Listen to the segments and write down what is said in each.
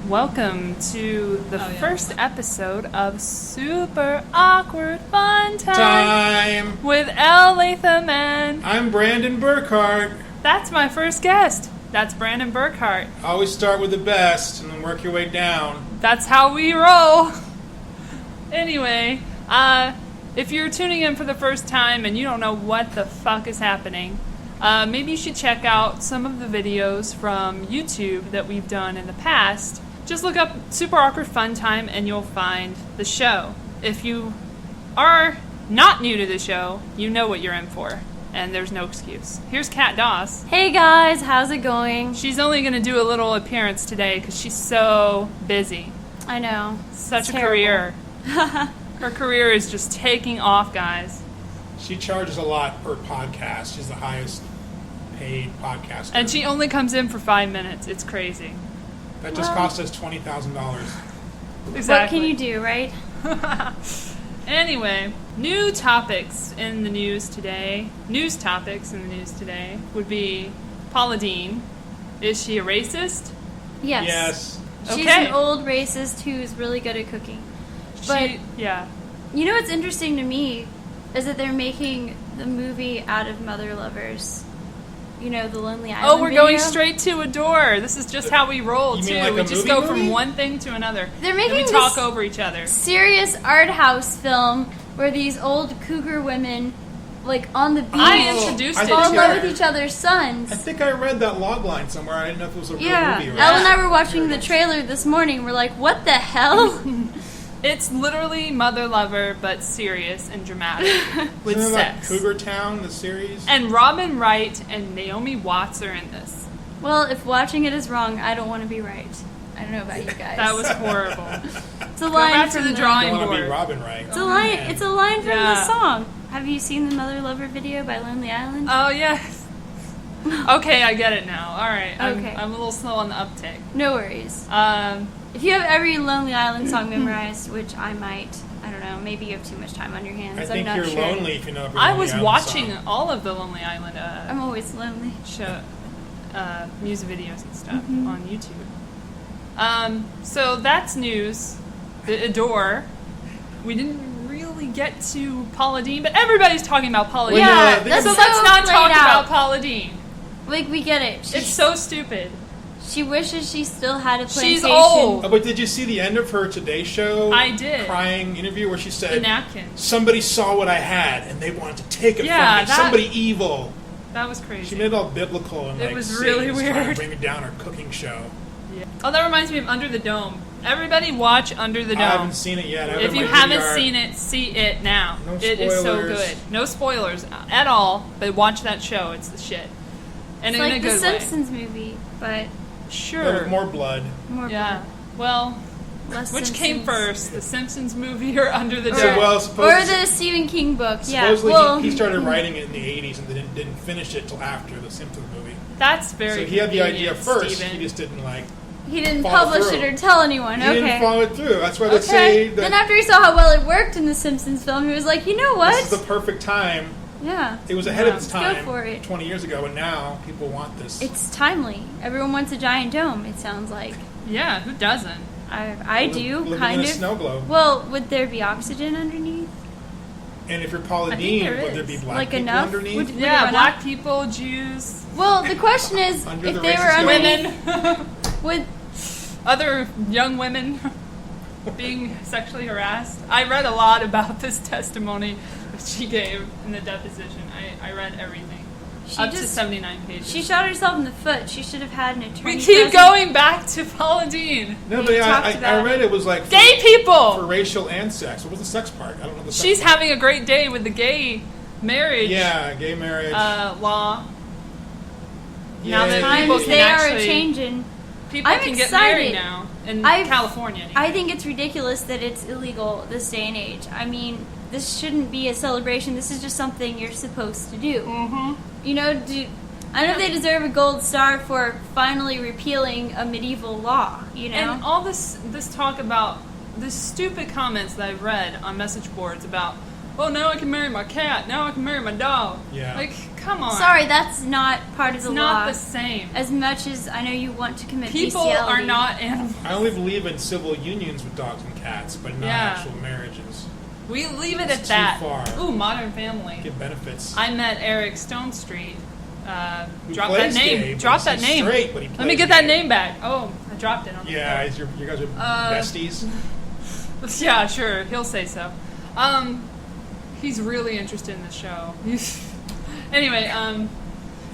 Welcome to the first episode of Super Awkward Fun Time with Elle, Latham, and I'm Brandon Burkhart. That's my first guest. That's Brandon Burkhart. Always start with the best and then work your way down. That's how we roll. Anyway, if you're tuning in for the first time and you don't know what the fuck is happening, maybe you should check out some of the videos from YouTube that we've done in the past. Just look up Super Awkward Fun Time and you'll find the show. If you are not new to the show, you know what you're in for. And there's no excuse. Here's Kat Doss. Hey guys, how's it going? She's only going to do a little appearance today because she's so busy. I know. Such a career. Her career is just taking off, guys. She charges a lot per podcast. She's the highest paid podcaster. And she only comes in for 5 minutes. It's crazy. That just cost us $20,000. Exactly. What can you do, right? Anyway, new topics in the news today. News topics in the news today would be Paula Deen. Is she a racist? Yes. She's Okay. an old racist who's really good at cooking. But yeah. You know what's interesting to me is that they're making the movie out of mother lovers. You know, the Lonely Island We're video? going straight to a door. This is just how we roll, You too. mean like We a just movie go from movie? one thing to another. They're making and we talk this over each other. serious art house film where these old cougar women, like, on the beach, I introduced I it fall to in love her. with each other's sons. I think I read that log line somewhere. I didn't know if it was a real Yeah, movie or Elle and I not. were watching the trailer this morning. We're like, what the hell? It's literally Mother Lover, but serious and dramatic with Isn't it sex. like Cougar Town, the series? And Robin Wright and Naomi Watts are in this. Well, if watching it is wrong, I don't want to be right. I don't know about you guys. That was horrible. it's a Go line back to from the I drawing want to be board. Robin Wright. It's a line. man. It's a line from Yeah. the song. Have you seen the Mother Lover video by Lonely Island? Oh, yes. Okay, I get it now. All right. Okay. I'm a little slow on the uptake. No worries. Um, If you have every Lonely Island song memorized, which I might, I don't know. Maybe you have too much time on your hands. I I'm think not you're sure. lonely if you know every I Lonely was Island watching song. all of the Lonely Island I'm always lonely. show, music videos and stuff Mm-hmm. on YouTube. So that's news. The Adore. We didn't really get to Paula Deen, but everybody's talking about Paula Well, Deen. Yeah, no, that's So so let's not played talk out. about Paula Deen. Like, we get it. It's so stupid. She wishes she still had a plantation. She's old. Oh, but did you see the end of her Today Show I did. crying interview where she The said, napkin. somebody saw what I had and they wanted to take it Yeah, from me. that- Somebody evil. That was crazy. She made it all biblical and It like was Satan's really trying weird. to bring down her cooking show. Yeah. Oh, that reminds me of Under the Dome. Everybody watch Under the Dome. I haven't seen it yet. I have If it in you my haven't DVR. seen it, see it now. No It is so spoilers. good. No spoilers at all, but watch that show. It's the shit. And It's in like a the good Simpsons movie, but way. But Sure. with more blood. more Yeah. Well, less which came Simpsons. first, the Simpsons movie or Under the Or- Dome? Well, Or supposedly, the Stephen King books. Yeah. supposedly Well, he started writing it in the 80s and didn't finish it till after the Simpsons movie. That's very So he had the idea convenient, first. Steven. He just didn't like. he didn't follow publish through. it or tell anyone. He Okay. didn't follow it through. That's why they Okay. say that Then after he saw how well it worked in the Simpsons film, he was like, you know what? this is the perfect time. Yeah. It was ahead of its Let's go time for it. 20 years ago, and now people want this. It's timely. Everyone wants a giant dome, it sounds like. Yeah, who doesn't? I do, Living kind in a of. snow globe. Well, would there be oxygen underneath? And if you're Paula I think Deen, there would there is. be black Like people enough? underneath? Would- Yeah, run black out? people, Jews, Well, the question is, Under if the they were racist underneath, women, would other young women being sexually harassed. I read a lot about this testimony that she gave in the deposition. I read everything. Up to 79 pages. she shot herself in the foot. She should have had an attorney. We keep present. going back to Paula Deen. No, We but talked I about read it was like Gay for people! racial and sex. What was the sex part? I don't know the sex She's part. having a great day with the gay marriage gay marriage. law. Yeah, now that yeah, people Times can they are actually- changing. People I'm can get married excited. now. In I've- California. Anyway. I think it's ridiculous that it's illegal this day and age. I mean, this shouldn't be a celebration. This is just something you're supposed to do. Mm-hmm. You know, I know they deserve a gold star for finally repealing a medieval law. You know, And all this talk about the stupid comments that I've read on message boards about, oh, now I can marry my cat. Now I can marry my dog. Yeah. Like, come on. Sorry, that's not part of the It's law. not the same. As much as I know you want to commit People bestiality. are not animals. I only believe in civil unions with dogs and cats, but not Yeah. actual marriages. We leave it It's at too that. far. Ooh, Modern Family. Get benefits. I met Eric Stonestreet. Who Drop that plays name. gay, but Drop that he's name. straight, but he Let me plays get that gay. name back. Oh, I dropped it on the Yeah, floor. you guys are besties. Yeah, sure. He'll say so. He's really interested in the show. Anyway,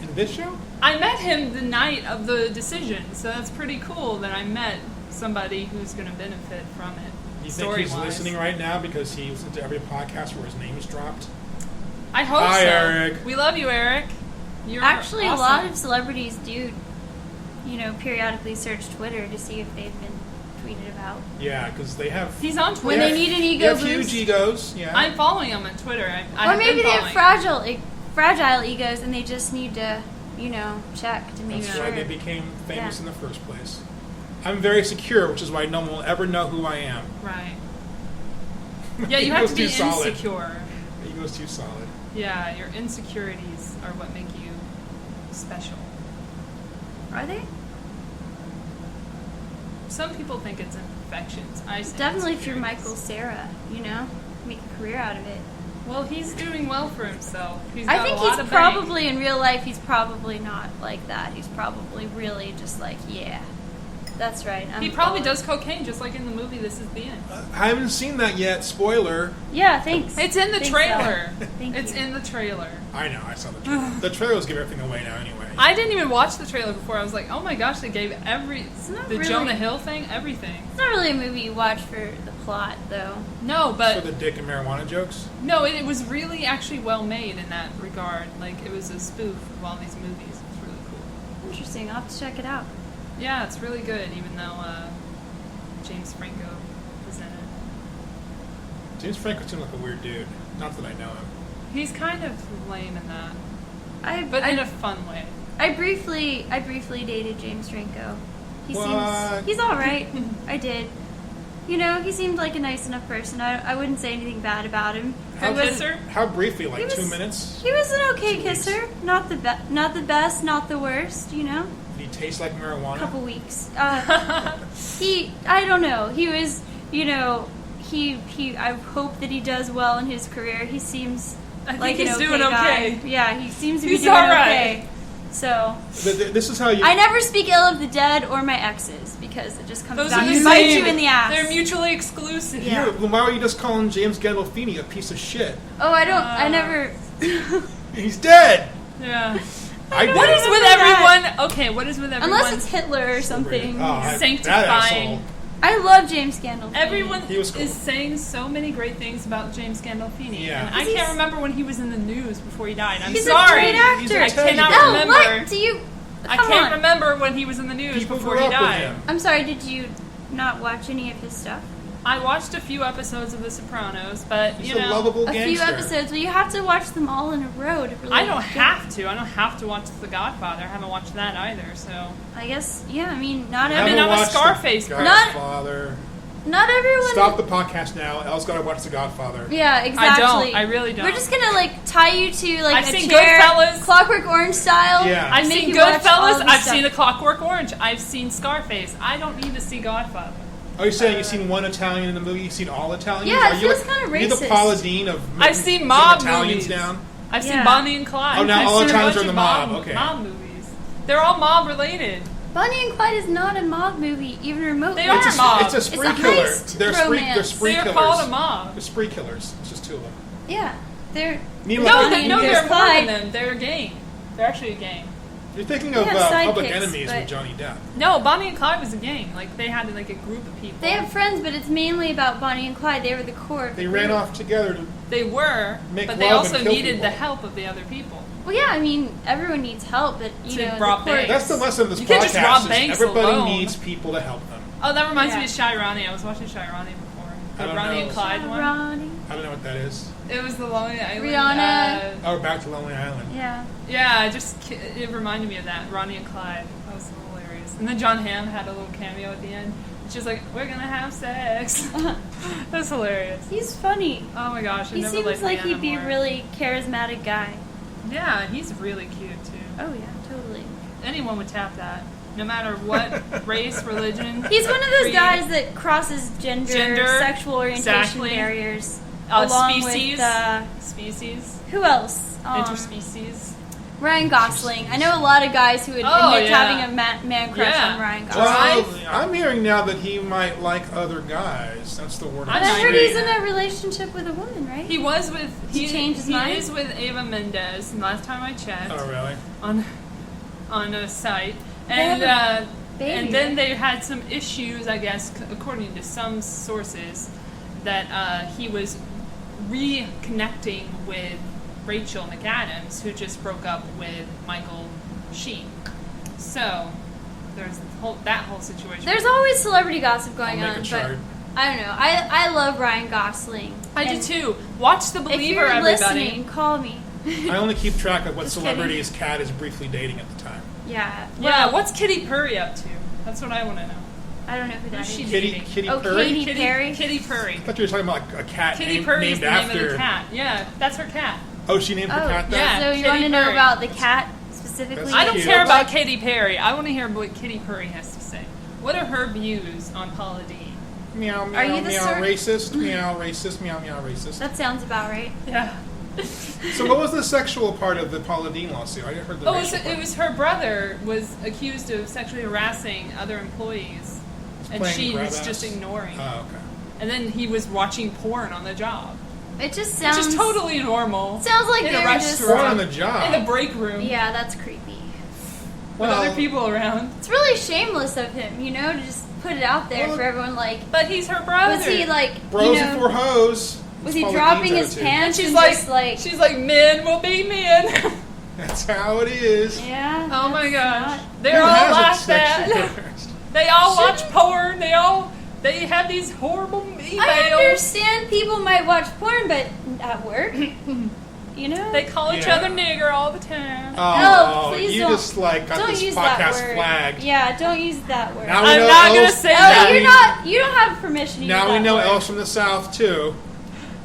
In this show? I met him the night of the decision, so that's pretty cool that I met somebody who's going to benefit from it. You think he's story-wise. listening right now because he listens to every podcast where his name is dropped? I hope Hi, so. Eric. We love you, Eric. You're Actually, awesome. a lot of celebrities do, periodically search Twitter to see if they've been tweeted about. Yeah, because they have. He's on Twitter. When they need an ego they have boost. huge egos. Yeah. I'm following him on Twitter. I Or have maybe been they have following. fragile egos and they just need to, check to make That's sure. why they became famous Yeah. in the first place. I'm very secure, which is why no one will ever know who I am. Right. Yeah, you have Ego's to be too solid. insecure. Ego's too solid. Yeah, your insecurities are what make you special. Are they? Some people think it's imperfections. I say Definitely if you're insecurities. Michael Cera, make a career out of it. Well, he's doing well for himself. He's I got think a lot he's of probably, in real life, he's probably not like that. He's probably really just like, yeah, that's right. He probably does cocaine, just like in the movie This Is the End. I haven't seen that yet. Spoiler. Yeah, thanks. It's in the Think trailer. so. Thank It's you. in the trailer. I know. I saw the trailer. The trailers give everything away now, anyway. I didn't even watch the trailer before. I was like, oh my gosh, they gave not the really- Jonah Hill thing, everything. It's not really a movie you watch for the plot, though. No, For but the dick and marijuana jokes. no, it was really actually well made in that regard. Like it was a spoof of all these movies. It's really cool. Interesting. I'll have to check it out. Yeah, it's really good, even though James Franco was in it. James Franco seemed like a weird dude. Not that I know him. He's kind of lame in that, I in a fun way. I briefly dated James Franco. What? He's all right. I did. He seemed like a nice enough person. I wouldn't say anything bad about him. How It was- kisser? How briefly? Like He was- 2 minutes? He was an okay 2 weeks. kisser. Not the best, not the worst. Did he taste like marijuana? Couple weeks. I don't know. He was, he. I hope that he does well in his career. He seems I think like he's an okay doing guy. okay. Yeah, he seems to be He's doing all right. okay. So This is how you. I never speak ill of the dead or my exes because it just comes Those back are to the bite same. you in the ass. They're mutually exclusive. Yeah. Why were you just calling James Gandolfini a piece of shit? Oh, I don't. I never. He's dead. Yeah. I did. What is with remember that. everyone? Okay, what is with everyone? Unless it's Hitler or something. That Sanctifying. asshole. I love James Gandolfini. Everyone He was cool. is saying so many great things about James Gandolfini. Yeah. And I He's- can't remember when he was in the news before he died. I'm He's sorry. a great actor. He's a I cannot teddy bear. Oh, remember. what do you? I Come can't on. remember when he was in the news People before grew he up with died. him. I'm sorry. Did you not watch any of his stuff? I watched a few episodes of The Sopranos, but He's you a know, lovable A few gangster. episodes. Well, you have to watch them all in a row to really. I don't get- have to. I don't have to watch The Godfather. I haven't watched that either. So I guess. Yeah. I mean, not I mean, every. I'm a Watch The Scarface person. Godfather. Not everyone. Stop the podcast now. Elle's got to watch The Godfather. Yeah, exactly. I really don't. We're just gonna tie you to I've a seen chair, Goodfellas. Clockwork Orange style. Yeah. I've make seen you watch all Goodfellas. the I've stuff. seen A Clockwork Orange. I've seen Scarface. I don't need to see Godfather. Oh, you're saying you've seen one Italian in the movie? You've seen all Italians? Yeah, it Are you feels kinda You're the racist. Paula Deen of I've seen putting mob Italians movies. down. I've Yeah. seen Bonnie and Clyde. Oh, now I've all seen a Italians bunch are in the of mob. Okay. Mob movies. They're all mob related. Bonnie and Clyde is not a mob movie, even remotely. They are It's a, mob. It's a spree It's a killer. heist They're romance. spree They are killers. called a mob. They're spree killers. It's just two of them. Yeah, they're. Meanwhile, No, Bonnie no, and they're more Clyde. than them. They're a gang. They're actually a gang. you're thinking of They have Public sidekicks, Enemies but- with Johnny Depp. No, Bonnie and Clyde was a gang. Like they had like a group of people. They have friends, but it's mainly about Bonnie and Clyde. They were the core. Of They the ran group. off together to They were, Make but they love and also kill needed people. the help of the other people. Well, yeah, I mean, everyone needs help, but To the rob core- banks. That's the lesson of this You podcast. can't just rob is banks everybody alone. needs people to help them. Oh, that reminds me Yeah. of Shirani. I was watching Shirani before. I The don't Ronnie know. and Clyde one. Ronnie. I don't know what that is. It was the Lonely Island. Rihanna. Oh, we're back to Lonely Island. Yeah. Yeah, it reminded me of that. Ronnie and Clyde. That was hilarious. And then John Hamm had a little cameo at the end. She's like, we're gonna have sex. That's hilarious. He's funny. Oh my gosh, I He never seems liked like Leanna he'd be a more. really charismatic guy. Yeah, he's really cute too. Oh yeah, totally. Anyone would tap that, no matter what race, religion. He's one of those creed, guys that crosses gender sexual orientation exactly. barriers. Along species, with, species, who else? interspecies. Ryan Gosling. I know a lot of guys who would admit to having a man crush Yeah. on Ryan Gosling. Well, Drive? I'm hearing now that he might like other guys. That's the word. I'm I not heard hearing he's in that. a relationship with a woman, right? He was with. He changed his mind? He is with Ava Mendes. And last time I checked, Oh, really? on a site, They and have a baby, and then right? they had some issues, I guess, according to some sources, that he was reconnecting with Rachel McAdams, who just broke up with Michael Sheen. So there's that whole situation. There's always celebrity gossip going I'll make on, a but chart. I don't know. I love Ryan Gosling. I do And too. Watch The If Believer, you're everybody. listening, call me. I only keep track of what Just celebrities Kat is briefly dating at the time. Yeah. Yeah, Well, what's Kitty Purry up to? That's what I want to know. I don't know who that Who's she is. dating? Kitty Oh, Purry? Katy Perry? Kitty Purry. I thought you were talking about a cat Kitty Purry is named the name after. of the cat. Yeah, that's her cat. Oh, she named her Oh, cat that? yeah. So you Katy want to know Perry. about the cat specifically? That's I don't cute. care about Katy Perry. I want to hear what Kitty Purry has to say. What are her views on Paula Deen? Meow, meow, Are you the meow, sort- racist, meow, racist, meow, meow, racist. That sounds about right. Yeah. So what was the sexual part of the Paula Deen lawsuit? I heard the Oh, racial part. it was her brother was accused of sexually harassing other employees, and Playing she was grab just ass? ignoring. Oh, okay. And then he was watching porn on the job, It just which sounds is totally normal. sounds like in they a were just Porn on restaurant, the job. in the break room, yeah, that's creepy. with other people around. It's really shameless of him, you know, to just put it out there Well, for everyone. Like, But he's her brother. was he like, Bros you know, before hoes. was That's he Paula dropping Deen's his attitude. And pants she's and like, just like, she's like, men will be men. That's how it is. yeah? Oh my that's gosh, not- they're Who all hasn't like sexually that. harassed? They all watch Shouldn't- porn. They have these horrible emails. I understand people might watch porn, but at work, you know? They call each Yeah. other nigger all the time. No, please you don't- just like got Don't this use that podcast word. flagged. Yeah, don't use that word. Now we I'm know not gonna Elle's- say Oh, that. you're not. You don't have permission to use Now that we know word. Elle's from the South too.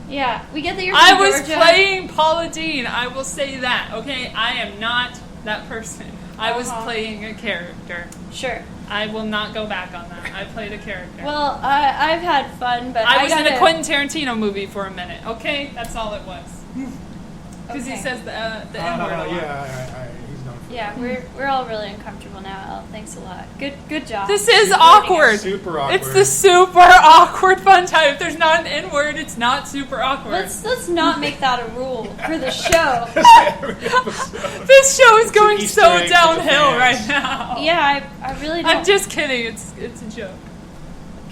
Yeah, we get that you're I from was Georgia. playing Paula Deen. I will say that. Okay, I am not that person. I was Uh-huh. playing a character. Sure. I will not go back on that. I played a character. Well, I've had fun, but I was in gotta, a Quentin Tarantino movie for a minute. Okay, that's all it was. Because he Okay. says the N-word a lot. Yeah, he's known for Yeah, we're all really uncomfortable now. Elle, thanks a lot. Good job. This is You're awkward. super awkward. It's the super awkward fun time. If there's not an N-word, it's not super awkward. Let's not make that a rule for the show. Every episode. This show is going Easter so egg for the downhill fans. right now. Yeah, I really don't. I'm just kidding. It's a joke.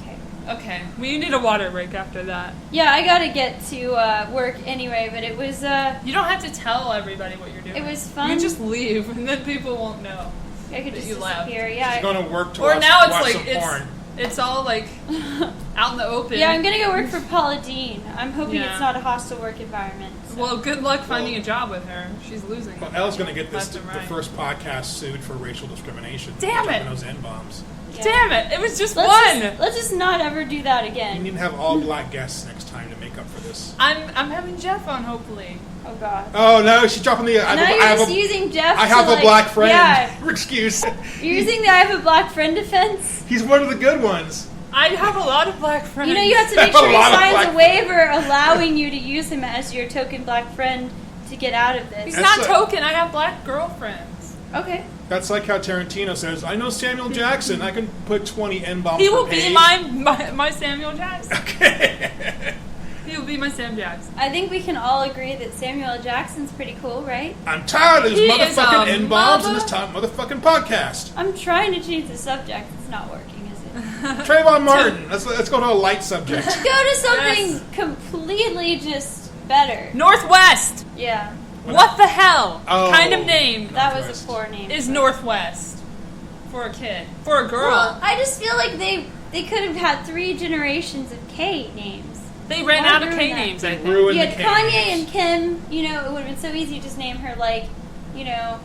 Okay. Okay, we need a water break after that. Yeah, I gotta get to work anyway, but it was You don't have to tell everybody what you're doing. It was fun. You just leave, and then people won't know. I could that just you left. disappear. She's Yeah. going to work to Or watch, now it's watch like some porn. it's all like out in the open. Yeah, I'm gonna go work for Paula Deen. I'm hoping Yeah. it's not a hostile work environment. So. Well, good luck finding a job with her. She's losing. Well, Elle's going to get this Left and the right. first podcast sued for racial discrimination. Damn dropping it. those N-bombs. Yeah. Damn it! It was just Let's one. let's just not ever do that You again. need to have all black guests next time to make up for this. I'm having Jeff on, hopefully. Oh God. Oh no, she's dropping the. Now you're just using Jeff. I have to, a black friend. Yeah, Excuse. you're using the "I have a black friend" defense. He's one of the good ones. I have a lot of black friends. You know, you have to make have a sure he lot of signs black a waiver allowing you to use him as your token black friend to get out of this. He's That's not like- token. I have black girlfriends. Okay. That's like how Tarantino says, "I know Samuel Jackson. I can put 20 N-bombs He per will page." be my Samuel Jackson. Okay. He will be my Sam Jackson. I think we can all agree that Samuel L. Jackson's pretty cool, right? I'm tired of He these is motherfucking a N-bombs in mother- this motherfucking podcast. I'm trying to change the subject. It's not working, is it? Trayvon Martin. Let's go to a light subject. Go to something Yes. completely just better. Northwest. Yeah, What the hell Oh. kind of name that was Northwest. a poor name. is Northwest for a kid? For a girl. Well, I just feel like they could have had 3 generations of K names. They ran Why out of ruin K that? names, I think. Ruined You the had K Kanye names. and Kim, you know, it would have been so easy to just name her like, you know,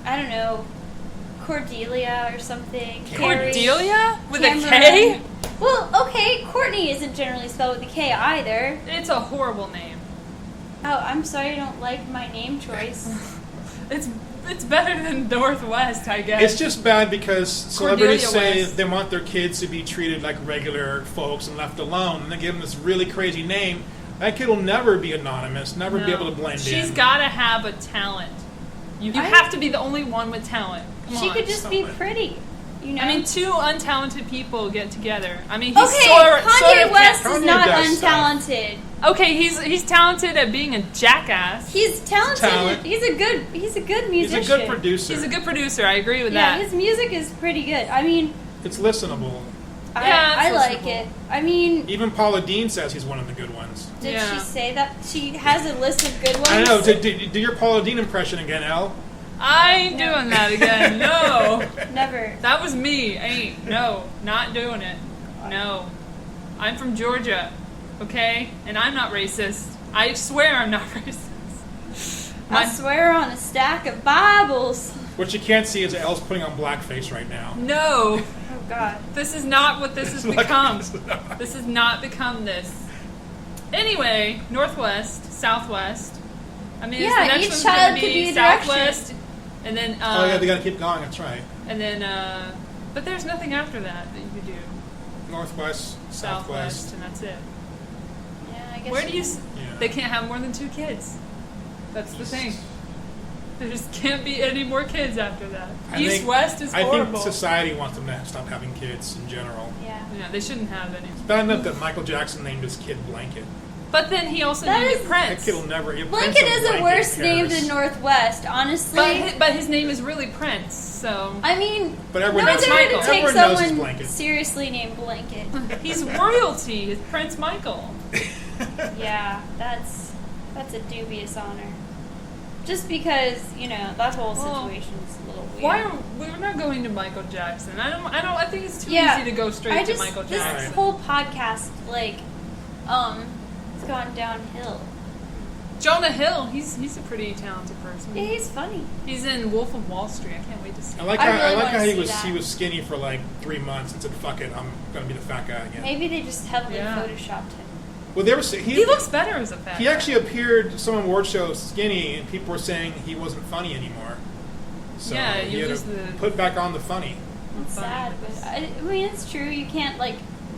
I don't know, Cordelia or something. Cordelia? With a Cameron. K? Well, okay, Courtney isn't generally spelled with a K either. It's a horrible name. Oh, I'm sorry you don't like my name choice. It's better than Northwest, I guess. It's just bad because celebrities Cordelia say West. they want their kids to be treated like regular folks and left alone, and they give them this really crazy name. That kid will never be anonymous, never be able to blend in. She's got to have a talent. You have to be the only one with talent. Come She on. could just be pretty, you know? I mean, two untalented people get together. I mean, he's okay, Kanye West is Kanye not does stuff. untalented. Okay, he's talented at being a jackass. He's talented. Talent. He's a good musician. He's a good producer. He's a good producer. I agree with Yeah, that. his music is pretty good. I mean, It's listenable. I it's like listenable. it. I mean, Even Paula Deen says he's one of the good ones. did Yeah. she say that? She has a list of good ones. I don't know. Do your Paula Deen impression again, Elle. I ain't doing that again. No. Never. That was me. No, not doing it. No. I'm from Georgia, okay? And I'm not racist. I swear I'm not racist. I swear on a stack of Bibles. What you can't see is that Elle's putting on blackface right now. No. Oh, God. This is not what this has become. This has not become this. Anyway, Northwest, Southwest. I mean, Yeah, the next each one's child going to could be be a direction. Southwest, and then Oh yeah, they gotta keep going. That's right. and then but there's nothing after that you could do. Northwest, Southwest, Southwest. and that's it. Yeah, I guess. Where do you? Yeah. They can't have more than 2 kids. That's the thing. There just can't be any more kids after that. East West is I horrible. think society wants them to stop having kids in general. Yeah. Yeah, they shouldn't have any. Bad enough that Michael Jackson named his kid Blanket. But then he also That named is- it That Prince. kid will never. Blanket is a worse name than Northwest, honestly. But his name is really Prince, so I mean, But everyone no knows better Michael. to take Everyone knows it's someone Blanket. seriously named Blanket. he's royalty. He's Prince Michael. Yeah, that's a dubious honor. Just because, that whole Well, situation's a little weird. Why are we're not going to Michael Jackson? I think it's too Yeah, easy to go straight to Michael This Jackson. whole podcast, it's gone downhill. Jonah Hill, he's a pretty talented person. Yeah, he's funny. He's in Wolf of Wall Street. I can't wait to see I him. like I how really I like wanna how he see was that. he was skinny for like 3 months and said, "Fuck it, I'm gonna be the fat guy again." Maybe they just heavily Yeah. photoshopped him. Well, they were He looks better as a fat He guy. actually appeared at some award show skinny, and people were saying he wasn't funny anymore. So Yeah, he you had lose to the- put back on the funny. It's Funny. sad, but I mean, it's true. You can't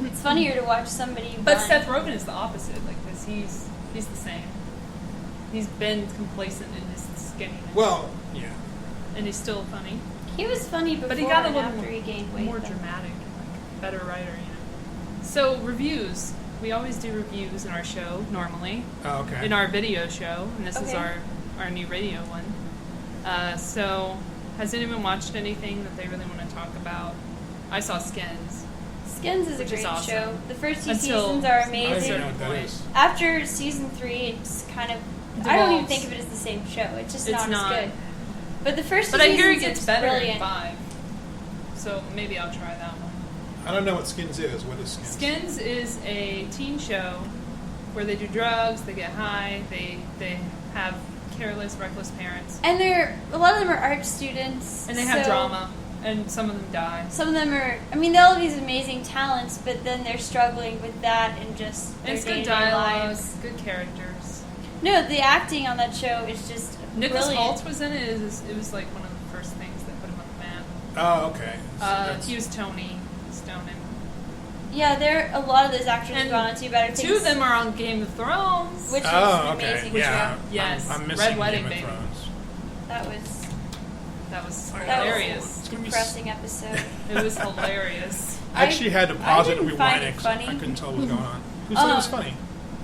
it's funnier to watch somebody. But run. Seth Rogen is the opposite. Because he's the same. He's been complacent in his skinniness. Well, yeah. And he's still funny. He was funny before But he got a and little after he gained weight. more though. dramatic, better writer, So reviews. We always do reviews in our show normally, Oh, okay. in our video show, and this is Okay. our new radio one. So, has anyone watched anything that they really want to talk about? I saw Skins. Skins is a Which is great awesome. show. The first 2 Until- seasons are I don't amazing. even know what that is. After season 3, it's kind of. I don't even Devolves. think of it as the same show. It's just It's not, not. as good. But the first 2 But I seasons hear it gets it's better brilliant. in 5. So maybe I'll try that one. I don't know what Skins is. What is Skins? Skins is a teen show where they do drugs, they get high, they have careless, reckless parents, And a lot of them are art students. and they have so drama, and some of them die. Some of them are. I mean, they all have these amazing talents, but then they're struggling with that and just their It's good day-to-day dialogue, lives. good characters. No, the acting on that show is just Nicholas brilliant. Hoult was in it. It was like one of the first things that put him on the map. Oh, okay. So that's- He was Tony Stone, Yeah, a lot of those actors have and gone on to better things. 2 of them are on Game of Thrones. Which is oh, an okay. amazing Yeah. show. Yes. I'm missing Red Wedding, Game of baby. Thrones. That was That was that hilarious. was It's a gonna be depressing episode. It was hilarious. I actually had to pause it and didn't find rewind it it 'cause funny. I couldn't tell what was going on. Who said it was Um, funny?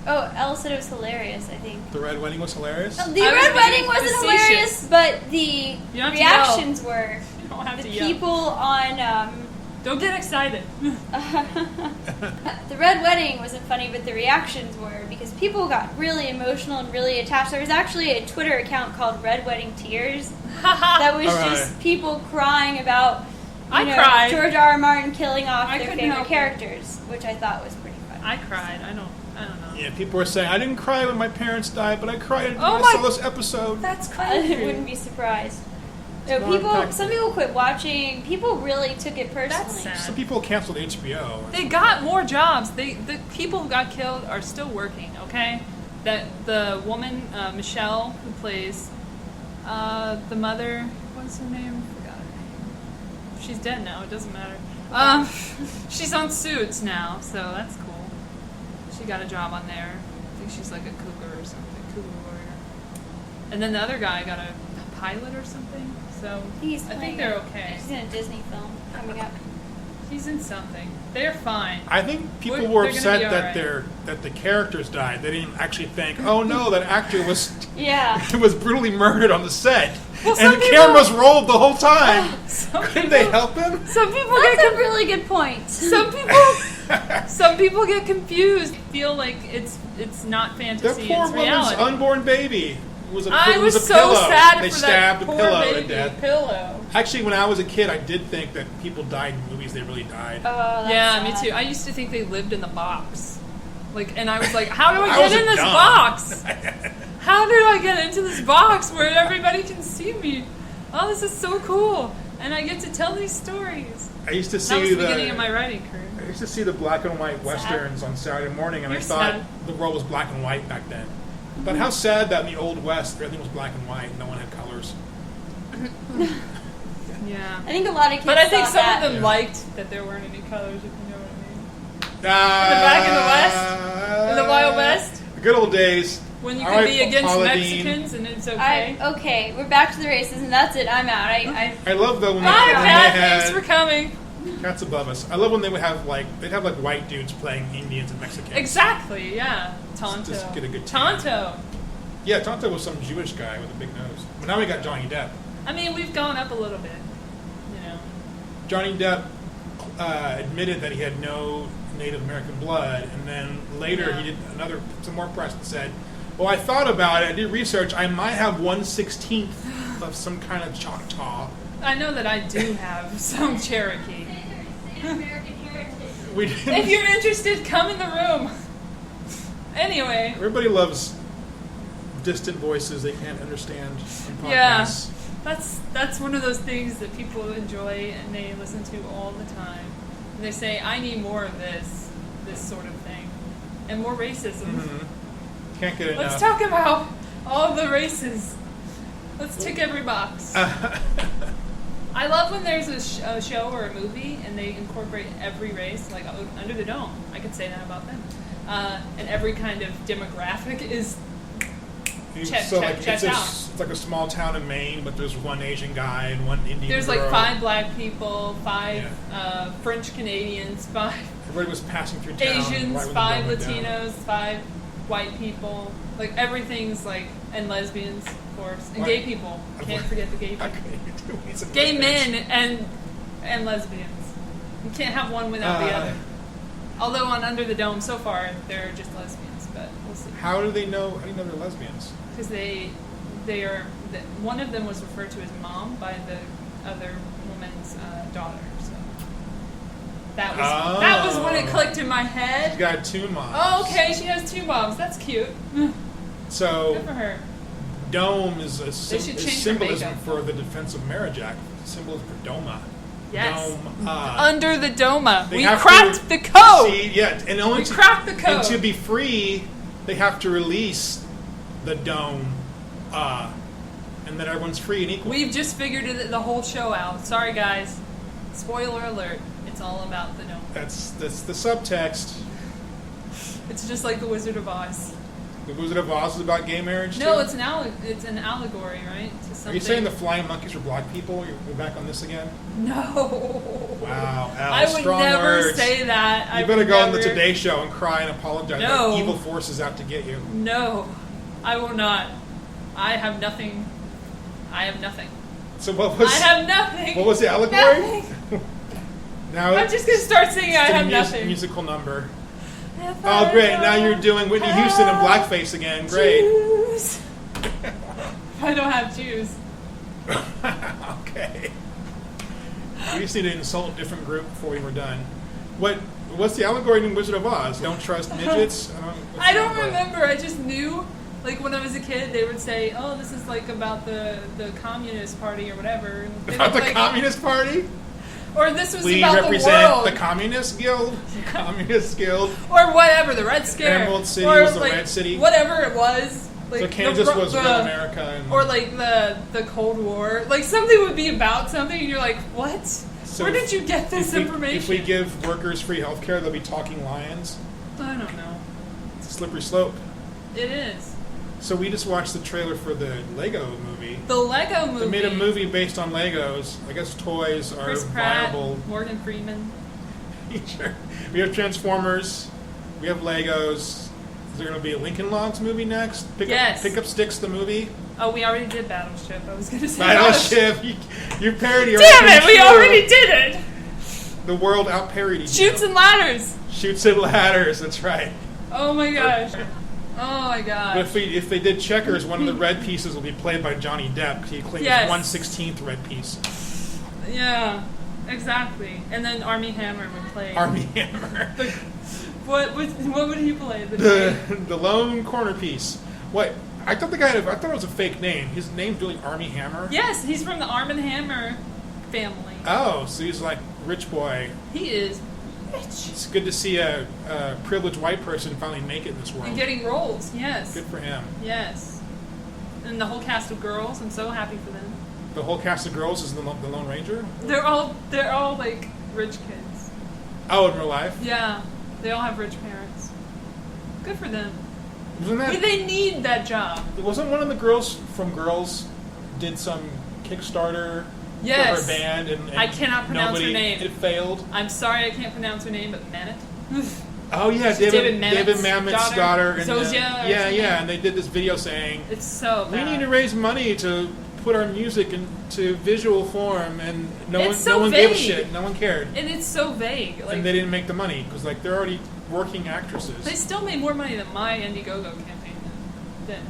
Oh, Elle said it was hilarious. I think. The Red Wedding was hilarious? The I was Red being Wedding wasn't facetious. hilarious, but the You don't have to reactions were. You don't have The to yell. people on Don't get excited. the Red Wedding wasn't funny, but the reactions were because people got really emotional and really attached. There was actually a Twitter account called Red Wedding Tears that was All just right. people crying about I cried. George R.R. Martin killing off I their couldn't favorite help it. characters, which I thought was pretty fun. I cried. I don't know. Yeah, people were saying, I didn't cry when my parents died, but I cried when Oh I my- saw this episode. That's I crazy. wouldn't be surprised. No, not impeccable. some people quit watching. People really took it personally. That's sad. Some people canceled HBO. They got more jobs. The people who got killed are still working. Okay, that the woman Michelle who plays the mother. What's her name? Forgot her name. She's dead now. It doesn't matter. She's on Suits now, so that's cool. She got a job on there. I think she's like a cougar or something. Cougar warrior. And then the other guy got a pilot or something. So I think they're okay. He's in a Disney film coming up. He's in something. They're fine. I think people They're were gonna upset be all that right. that the characters died. They didn't actually think, oh no, that actor was Yeah. was brutally murdered on the set, Well, and some the people- cameras rolled the whole time. Some Couldn't they people- help him? Some people That's get a really good point. some people get confused. Feel like it's not That fantasy. poor It's woman's reality. unborn baby was a, I it was a so pillow. sad They for stabbed that a poor pillow baby to death. pillow. Actually, when I was a kid, I did think that people died in movies. They really died. Oh, that's Yeah, me sad. too. I used to think they lived in the box. And I was like, how do I I get wasn't in this dumb. box? How do I get into this box where everybody can see me? Oh, this is so cool. And I get to tell these stories. I used to That was see the beginning of my writing career. I used to see the black and white westerns on Saturday morning, and You're I thought sad. the world was black and white back then. But how sad that in the old West, everything was black and white, no one had colors. Yeah. I think a lot of kids But I think thought some that. of them liked that there weren't any colors, if you know what I mean. Back in the West? In the Wild West? The good old days. When you All can right, be against Paula Deen. Mexicans and it's okay. Okay, we're back to the races, and that's it. I'm out. I love though when Bye, they Pat. had Thanks for coming. cats above us. I love when they would have they'd have white dudes playing Indians and Mexicans. Exactly, yeah. Tonto. Just get a good tan. Tonto. Yeah, Tonto was some Jewish guy with a big nose. But now we got Johnny Depp. I mean, we've gone up a little bit, you know. Johnny Depp admitted that he had no Native American blood, and then later he did some more press that said, "Well, I thought about it. I did research. I might have 1/16 of some kind of Choctaw." I know that I do have some Cherokee. American heritage. We If didn't. you're interested, come in the room. Anyway, Everybody loves distant voices they can't understand on yeah, podcasts. that's one of those things that people enjoy and they listen to all the time. And they say, "I need more of this sort of thing, and more racism." Mm-hmm. Can't get enough. Let's talk about all the races. Let's tick every box. I love when there's a show or a movie and they incorporate every race, like Under the Dome. I could say that about them. And every kind of demographic is checked it's out. like a small town in Maine, but there's one Asian guy and one Indian There's girl. like 5 black people, 5 French Canadians, 5 Everybody was passing through town. Asians, right when the 5 dome went down. Latinos, 5 white people. Like everything's like, and lesbians, of course, and What? gay people. Can't forget the gay people. Okay, you're doing some Gay lesbians. men and lesbians. You can't have one without the other. Although on Under the Dome, so far, they're just lesbians, but we'll see. How do they know? How do you know they're lesbians? Because they are, one of them was referred to as mom by the other woman's daughter. So that was when it clicked in my She's head. got 2 moms. Oh, okay, she has 2 moms. That's cute. So Good for her. dome is should change her symbolism makeup. for the Defense of Marriage Act. Symbolism for DOMA. Yes. Dome. Under the DOMA. They We have cracked to- the code. See, yeah, and only We cracked the code. And to be free, they have to release the dome, and then everyone's free and equal. We've just figured the whole show out. Sorry, guys. Spoiler alert. It's all about the dome. That's the subtext. It's just like the Wizard of Oz. The Wizard of Oz is about gay marriage. No, too? it's an allegory, right? To something. Are you saying the flying monkeys were black people? We're back on this again? No. Wow, Elle, I would strong never words. say that. You better go on the Today Show and cry and apologize. No. Like evil forces out to get you. No, I will not. I have nothing. I have nothing. So what was? I have nothing. What was the allegory? Nothing. Now I'm just gonna start singing. I have nothing. Musical number. If Oh, I great! Now don't you're doing Whitney Houston in have blackface again. Great. Jews. I don't have Jews. Okay. We just need to insult a different group before we were done. What's the allegory in Wizard of Oz? Don't trust midgets? I don't remember. I just knew Like when I was a kid, they would say, "Oh, this is like about the Communist Party or whatever." They About would, the like, Communist Party? Or this was We about represent the world. the Communist Guild. Communist Guild. Or whatever, the Red Scare. Emerald City or was the like, Red City. Whatever it was. Like So Kansas was real America. And or like the Cold War. Like something would be about something and you're like, what? So Where did you get this information? If we give workers free health care, they'll be talking lions. I don't know. It's a slippery slope. It is. So we just watched the trailer for the Lego movie. The Lego movie. They made a movie based on Legos. I guess toys are Chris Pratt, viable. Morgan Freeman. Sure. We have Transformers. We have Legos. Is there going to be a Lincoln Logs movie next? Pick up Sticks, the movie. Oh, we already did Battleship. I was going to say Battleship. Your parody. Damn it, we already did it. The world out parodied. Shoots and ladders. Shoots and ladders. That's right. Oh my gosh. Oh my gosh. But if they did Checkers, one of the red pieces will be played by Johnny Depp. He claims 1/16th red piece. Yeah, exactly. And then Armie Hammer would play. Armie Hammer. What would he play? The lone corner piece. What? I thought it was a fake name. His name's really Armie Hammer. Yes, he's from the Arm & Hammer family. Oh, so he's like rich boy. He is rich. It's good to see a privileged white person finally make it in this world. And getting roles, yes. Good for him. Yes. And the whole cast of girls, I'm so happy for them. The whole cast of girls is the Lone Ranger? They're all like rich kids. Oh, in real life? Yeah. They all have rich parents. Good for them. Wasn't that? They need that job. Wasn't one of the girls from Girls did some Kickstarter Yes. for her band and I cannot pronounce her name. It failed. I'm sorry I can't pronounce her name, but Mamet. Oh yeah, David Mamet's daughter. And, Zozia or yeah, something. and they did this video saying It's so we bad. need to raise money to put our music into visual form, and no It's so one gave a vague. shit. No one cared, And it's so vague. Like, and they didn't make the money because like they're already working actresses. they still made more money than my Indiegogo campaign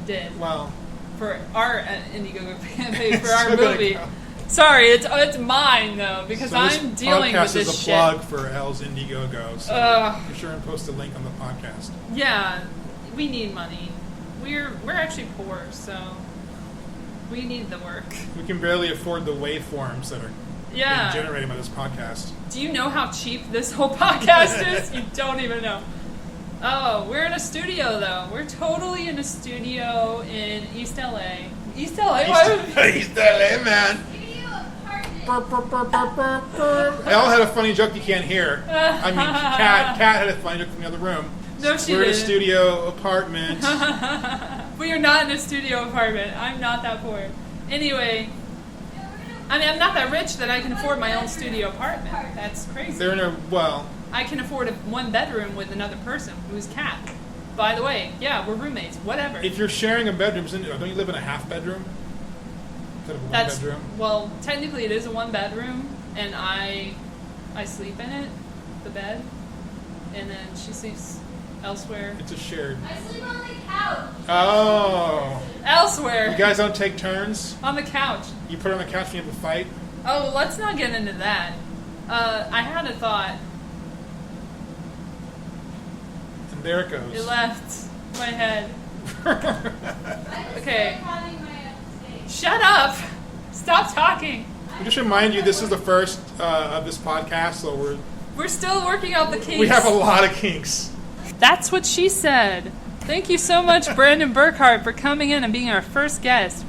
did Well, for our Indiegogo campaign for our still gotta movie. go. Sorry, it's mine though because So this I'm dealing podcast with this is a shit. plug for Elle's Indiegogo. So be sure and post a link on the podcast. Yeah, we need money. We're actually poor, so we need the work. We can barely afford the waveforms that are being generated by this podcast. Do you know how cheap this whole podcast is? You don't even know. Oh, we're in a studio though. We're totally in a studio in East LA. East LA? Why would East LA, man. Elle had a funny joke you can't hear. I mean, Kat had a funny joke from the other room. No, she We're in a didn't. studio apartment. We are not in a studio apartment. I'm not that poor. Anyway, I mean, I'm not that rich that I can afford my own studio apartment. That's crazy. They're in a, well, I can afford one bedroom with another person who's Kat. By the way, yeah, we're roommates. Whatever. if you're sharing a bedroom, don't you live in a half bedroom? Instead of a one bedroom? Well, technically it is a one bedroom, and I sleep in it, the bed, and then she sleeps elsewhere. It's a shared. I sleep on the couch. Oh. Elsewhere. You guys don't take turns? On the couch. You put her on the couch and you have a fight? Oh, let's not get into that. I had a thought. And there it goes. It left my head. Okay. Shut up! Stop talking. We just remind you, this is the first of this podcast, so We're still working out the kinks. we have a lot of kinks. That's what she said. Thank you so much, Brandon Burkhart, for coming in and being our first guest.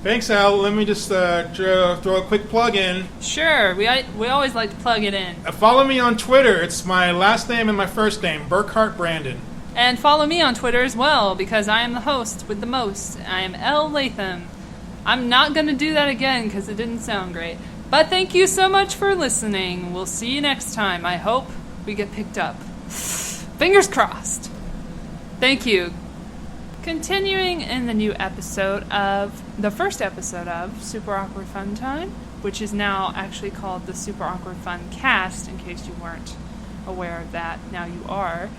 Thanks, Al. Let me just throw a quick plug in. Sure, we always like to plug it in. Follow me on Twitter. It's my last name and my first name, Burkhart Brandon. And follow me on Twitter as well, because I am the host with the most. I am Elle Latham. I'm not going to do that again because it didn't sound great. But thank you so much for listening. We'll see you next time. I hope we get picked up. Fingers crossed. Thank you. Continuing in the new episode of, the first episode of Super Awkward Fun Time, which is now actually called the Super Awkward Fun Cast, in case you weren't aware of that. Now you are.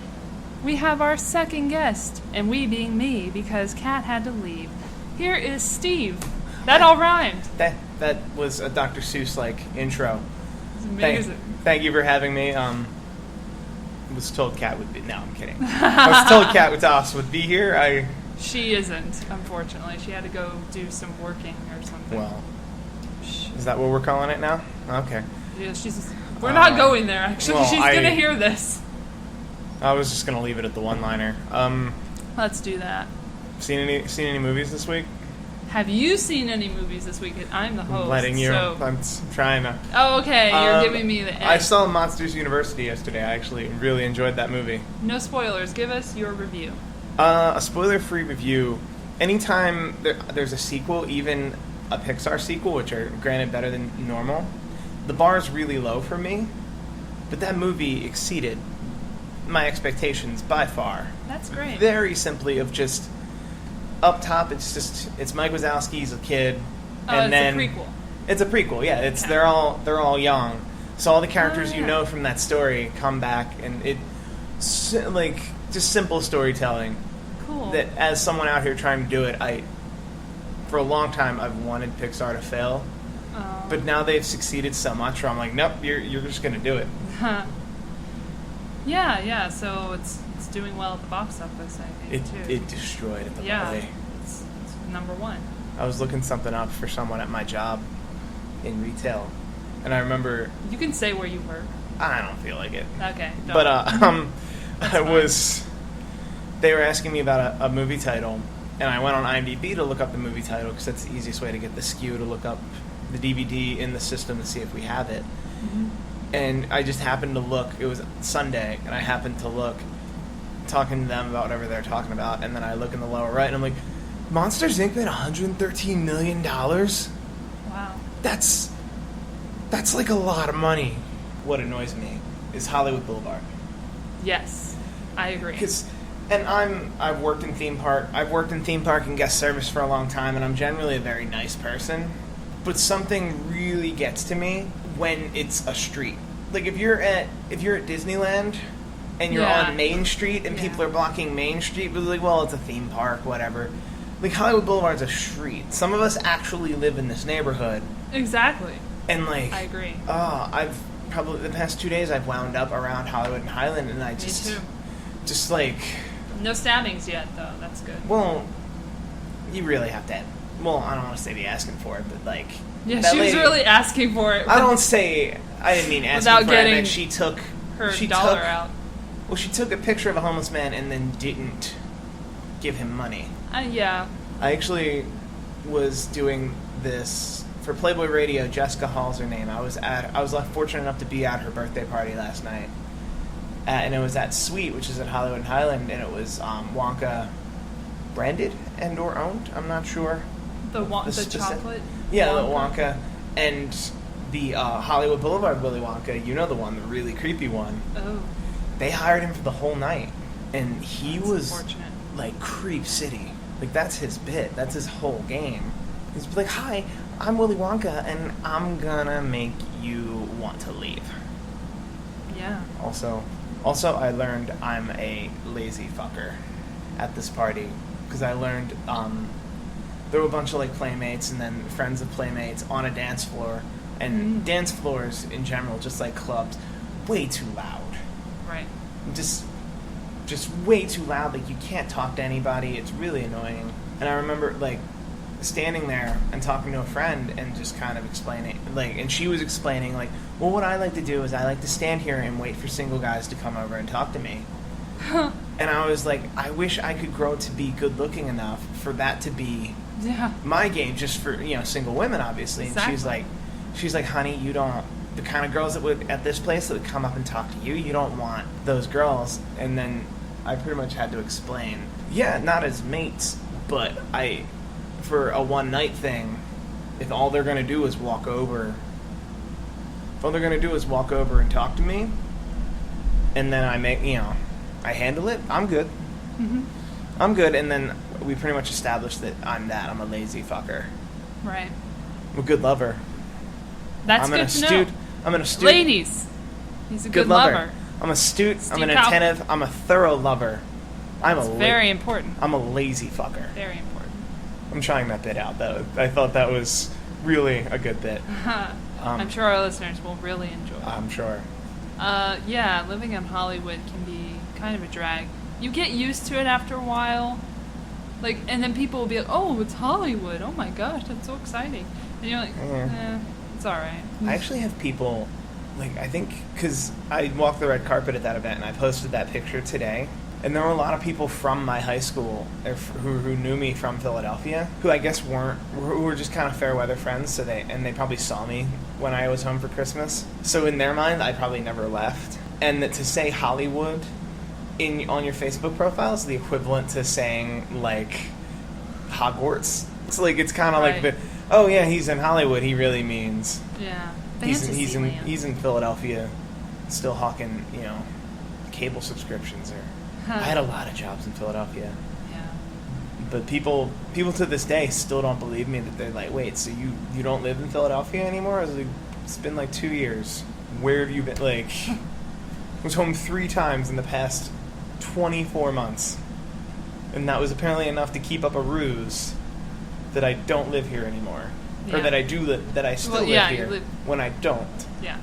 We have our second guest, and we being me, because Kat had to leave. Here is Steve. That all rhymed. That was a Dr. Seuss-like intro. It's amazing. Thank you for having me. Was told Kat would be. No, I'm kidding. I was told Kat would be here. She isn't, unfortunately. She had to go do some working or something. Well, is that what we're calling it now? Okay. Yeah, we're not going there, actually. Well, She's going to hear this. I was just going to leave it at the one-liner. Let's do that. Seen any movies this week? Have you seen any movies this week? I'm the host. I'm letting you. So... I'm trying to. Oh, okay. You're giving me the edge. I saw Monsters University yesterday. I actually really enjoyed that movie. No spoilers. Give us your review. A spoiler-free review. Anytime there's a sequel, even a Pixar sequel, which are granted better than normal, the bar is really low for me. But that movie exceeded my expectations by far. That's great. Very simply of just up top, it's Mike Wazowski's a kid, and then it's a prequel. It's a prequel, yeah. It's Okay. they're all young, so all the characters yeah. you know from that story come back, and like just simple storytelling. Cool. That as someone out here trying to do it, for a long time I've wanted Pixar to fail, but now they've succeeded so much where I'm like, nope, you're just gonna do it. Yeah. So it's doing well at the box office, I think, too. It destroyed at the party. It's number one. I was looking something up for someone at my job in retail, and I remember. You can say where you work. I don't feel like it. Okay. Don't. But That's fine. They were asking me about a movie title, and I went on IMDb to look up the movie title because that's the easiest way to get the SKU to look up the DVD in the system to see if we have it. Mm-hmm. And I just happened to look. It was Sunday, and I happened to look, talking to them about whatever they're talking about, and then I look in the lower right, and I'm like, Monsters Inc. made $113 million? Wow. That's like a lot of money. What annoys me is Hollywood Boulevard. Yes, I agree. And I've worked in theme park and guest service for a long time, and I'm generally a very nice person. But something really gets to me when it's a street. Like if you're at Disneyland and you're on Main Street and people are blocking Main Street, but like, well, it's a theme park, whatever. Like Hollywood Boulevard's a street. Some of us actually live in this neighborhood. Exactly. And like, I agree. I've probably the past 2 days I've wound up around Hollywood and Highland, and I Me too. just like. No stabbings yet, though. That's good. Well, you really have to. Well, I don't want to say be asking for it, but like. Yeah, that she was lady, really asking for it. I didn't mean asking without for getting it. That she took her she dollar took, out. Well, she took a picture of a homeless man and then didn't give him money. Yeah. I actually was doing this for Playboy Radio. Jessica Hall's her name. I was fortunate enough to be at her birthday party last night, and it was at Sweet, which is at Hollywood and Highland, and it was Wonka branded and or owned. I'm not sure. The chocolate. Yeah, Wonka. the Wonka and the Hollywood Boulevard Willy Wonka. You know the one, the really creepy one. Oh. They hired him for the whole night, and he That's was unfortunate. like Creep City. Like that's his bit. That's his whole game. He's like, "Hi, I'm Willy Wonka, and I'm gonna make you want to leave." Yeah. Also, I learned I'm a lazy fucker at this party because I learned there were a bunch of like playmates and then friends of playmates on a dance floor, and dance floors in general, just like clubs, way too loud. Right. Just way too loud. Like you can't talk to anybody. It's really annoying. And I remember like standing there and talking to a friend and just kind of explaining, like, and she was explaining like, well, what I like to do is I like to stand here and wait for single guys to come over and talk to me. And I was like, I wish I could grow to be good looking enough for that to be my game, just for, you know, single women, obviously. Exactly. And she's like, honey, you don't, the kind of girls that would, at this place, that would come up and talk to you, you don't want those girls. And then I pretty much had to explain, yeah, not as mates, but for a one night thing, if all they're going to do is walk over and talk to me, and then I handle it, I'm good. Mm-hmm. I'm good, and then we pretty much established that I'm a lazy fucker. Right. I'm a good lover. That's good to know. I'm an astute. Ladies, he's a good lover. I'm astute. I'm an Powell. attentive. I'm a thorough lover. That's very important. I'm a lazy fucker. Very important. I'm trying that bit out, though. I thought that was really a good bit. I'm sure our listeners will really enjoy it. I'm sure. Yeah, living in Hollywood can be kind of a drag. You get used to it after a while, Like, and then people will be like, oh, it's Hollywood. Oh my gosh, that's so exciting. And you're like, it's all right. I actually have people, like, I think, because I walked the red carpet at that event, and I posted that picture today, and there were a lot of people from my high school who knew me from Philadelphia, who I guess who were just kind of fair weather friends, so they probably saw me when I was home for Christmas. So in their mind, I probably never left. And that to say Hollywood on your Facebook profile is the equivalent to saying, like, Hogwarts. It's like, it's kind of Right. like oh yeah, he's in Hollywood, he really means Yeah. he's in Philadelphia, still hawking, cable subscriptions. I had a lot of jobs in Philadelphia, Yeah. but people to this day still don't believe me. That they're like, wait, so you don't live in Philadelphia anymore? I was like, it's been like 2 years. Where have you been? Like, I was home 3 times in the past 24 months, and that was apparently enough to keep up a ruse that I don't live here anymore, or Yeah. that I do live, that I still Well, live yeah, here you live- when I don't. Yeah.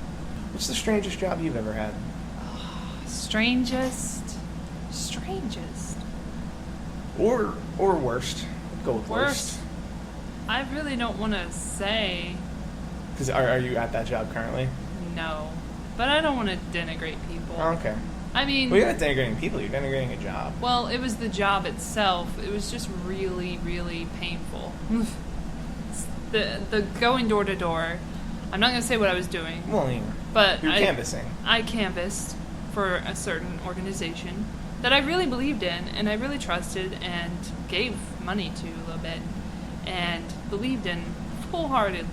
What's the strangest job you've ever had? Strangest. Or worst? Go with Worst. I really don't want to say Because are you at that job currently? no, but I don't want to denigrate people. Oh, okay. I mean, Well, you're not denigrating people. You're denigrating a job. well, it was the job itself. It was just really, really painful. the going door to door. I'm not going to say what I was doing, Well, but you're canvassing. I canvassed for a certain organization that I really believed in and I really trusted and gave money to a little bit and believed in wholehearted.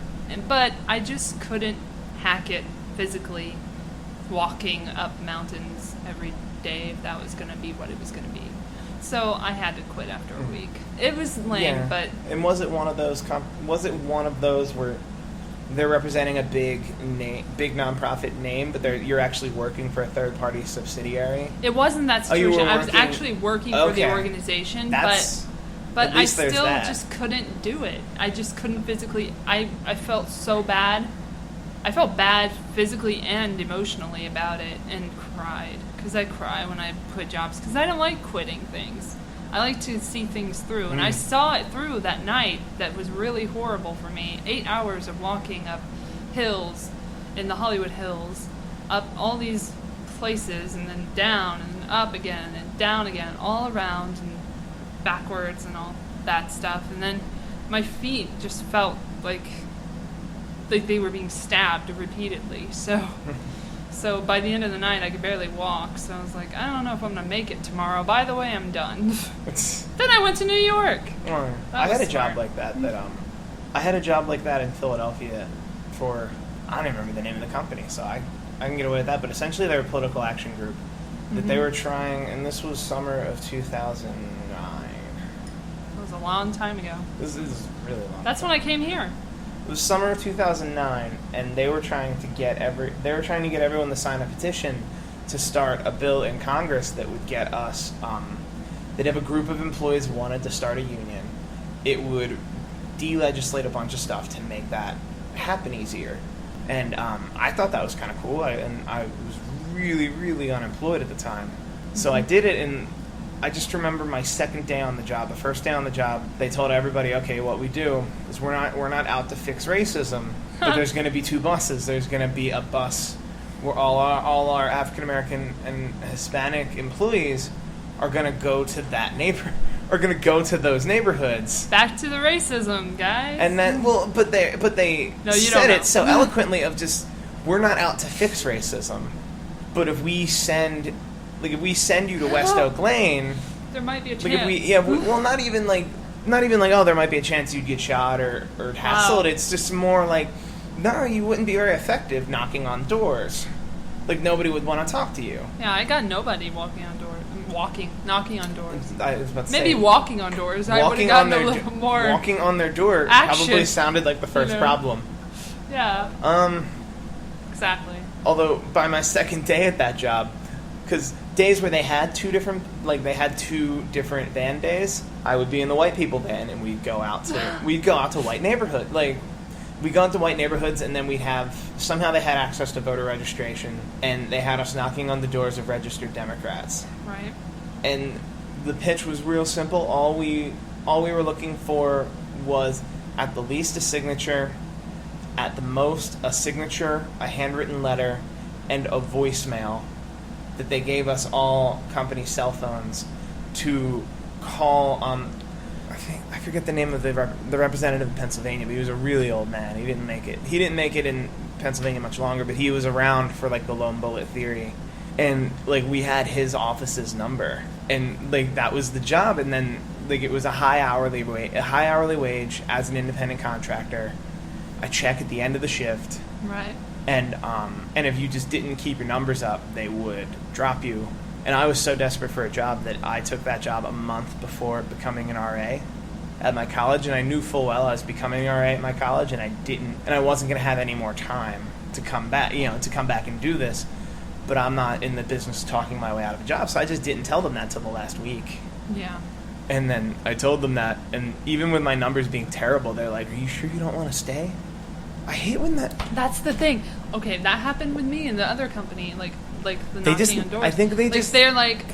But I just couldn't hack it physically, walking up mountains every day if that was going to be what it was going to be. So I had to quit after a week. It was lame, but And was it one of those? Was it one of those where they're representing a big nonprofit name, but you're actually working for a third-party subsidiary? it wasn't that Oh, you were situation. I was working- actually working for the Okay. organization, That's but at I least there's still that. just couldn't do it. I just couldn't physically. I felt so bad. I felt bad physically and emotionally about it and cried. Because I cry when I quit jobs. Because I don't like quitting things. I like to see things through. And I saw it through that night that was really horrible for me. 8 hours of walking up hills in the Hollywood Hills, up all these places and then down and up again and down again, all around and backwards and all that stuff. And then my feet just felt like they were being stabbed repeatedly. So by the end of the night, I could barely walk. So I was like, I don't know if I'm going to make it tomorrow. By the way, I'm done. Then I went to New York. I had a was job smart. like that. I had a job like that in Philadelphia for, I don't even remember the name of the company, so I can get away with that. But essentially, they're a political action group that they were trying, and this was summer of 2009. It was a long time ago. This is really long. That's when I came here. It was summer of 2009, and they were trying to get everyone to sign a petition to start a bill in Congress that would get us. That if a group of employees wanted to start a union, it would de-legislate a bunch of stuff to make that happen easier. And I thought that was kind of cool. I was really, really unemployed at the time, so I did it. And I just remember my second day on the job. The first day on the job, they told everybody, "Okay, what we do is we're not out to fix racism, but there's going to be 2 buses. There's going to be a bus where all our African American and Hispanic employees are going to go to those neighborhoods." Back to the racism, guys. And then, but they No, you said don't know. it so eloquently of just, we're not out to fix racism, but if we send you to West Oak Lane, there might be a like chance. not even like oh, there might be a chance you'd get shot or hassled. Wow. It's just more like, no, you wouldn't be very effective knocking on doors. Like, nobody would want to talk to you. Yeah, I got nobody knocking on doors. I was about to Maybe say, walking on doors. I would have gotten a little more. walking on their door action, probably sounded like the first know. problem. Yeah. Exactly. Although by my second day at that job, because days where they had two different van days, I would be in the white people van, and we'd go out to white neighborhood. Like, we go into white neighborhoods, and then we'd have, somehow they had access to voter registration, and they had us knocking on the doors of registered Democrats. Right. And the pitch was real simple. All we All we were looking for was at the least a signature, at the most a signature, a handwritten letter, and a voicemail that they gave us all company cell phones to call. I forget the name of the representative in Pennsylvania, but he was a really old man. He didn't make it. He didn't make it in Pennsylvania much longer, but he was around for like the lone bullet theory, and like we had his office's number, and like that was the job. And then like it was a high hourly wage as an independent contractor, a check at the end of the shift, Right. and if you just didn't keep your numbers up, they would drop you. And I was so desperate for a job that I took that job a month before becoming an RA at my college, and I knew full well I was becoming an RA at my college, and I wasn't going to have any more time to come back, and do this. But I'm not in the business of talking my way out of a job, so I just didn't tell them that till the last week. Yeah. And then I told them that, and even with my numbers being terrible, they're like, "Are you sure you don't want to stay?" I hate when that. That's the thing. Okay, that happened with me in the other company, like the They knocking just- on doors. I think they like, just- they're like,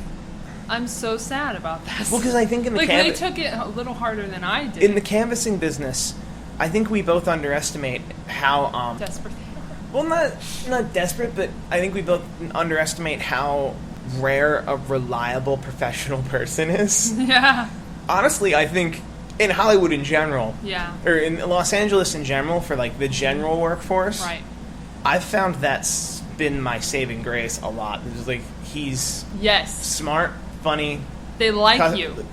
I'm so sad about this. Well, because I think in the like they took it a little harder than I did. in the canvassing business, I think we both underestimate how Desperate. well, not desperate, but I think we both underestimate how rare a reliable professional person is. Yeah. Honestly, I think in Hollywood in general, Yeah. or in Los Angeles in general, for like the general workforce, Right. I've found that's been my saving grace a lot. It's like he's Yes. smart, funny, They like co- you.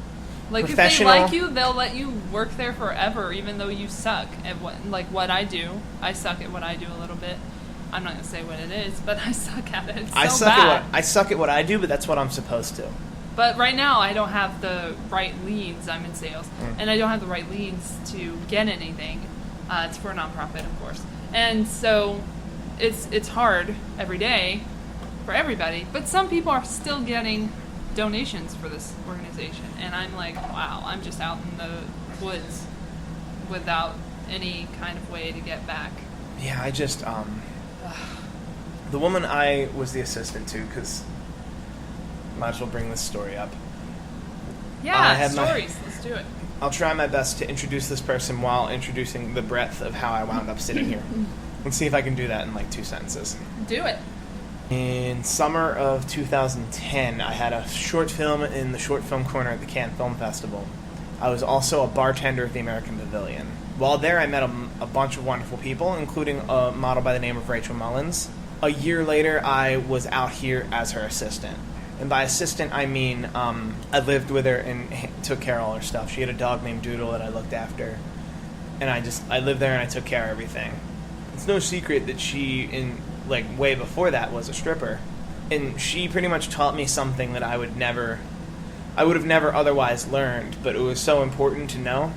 Like if they professional. like you, they'll let you work there forever, even though you suck at what I do. I suck at what I do a little bit. I'm not gonna say what it is, but I suck at it. It's so bad. I suck at what I do, but that's what I'm supposed to. But right now, I don't have the right leads. I'm in sales, and I don't have the right leads to get anything. It's for a nonprofit, of course, and so it's hard every day for everybody. But some people are still getting donations for this organization, and I'm like, wow, I'm just out in the woods without any kind of way to get back. Yeah, I just the woman I was the assistant to, because might as well bring this story up. I Yeah, had stories. Let's do it. I'll try my best to introduce this person while introducing the breadth of how I wound up sitting here. Let's see if I can do that in like 2 sentences. Do it. In summer of 2010, I had a short film in the short film corner at the Cannes Film Festival. I was also a bartender at the American Pavilion. While there, I met a bunch of wonderful people, including a model by the name of Rachel Mullins. A year later, I was out here as her assistant. And by assistant, I mean I lived with her and took care of all her stuff. She had a dog named Doodle that I looked after. And I lived there and I took care of everything. It's no secret that she, way before that, was a stripper. And she pretty much taught me something that I would have never otherwise learned, but it was so important to know,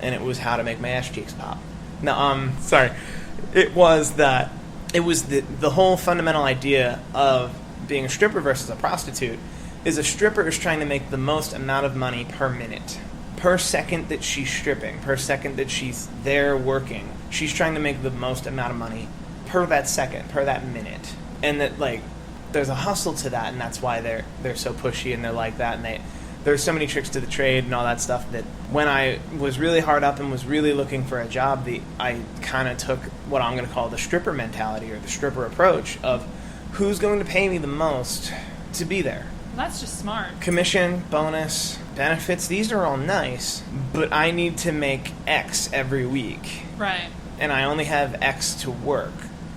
and it was how to make my ass cheeks pop. Now, it was the whole fundamental idea of being a stripper versus a prostitute is a stripper is trying to make the most amount of money per minute. Per second that she's stripping, per second that she's there working, she's trying to make the most amount of money per that second, per that minute. And that, there's a hustle to that, and that's why they're so pushy and they're like that, and there's so many tricks to the trade and all that stuff that when I was really hard up and was really looking for a job, I kind of took what I'm going to call the stripper mentality or the stripper approach of who's going to pay me the most to be there. That's just smart. Commission, bonus, benefits, these are all nice, but I need to make X every week. Right. And I only have X to work.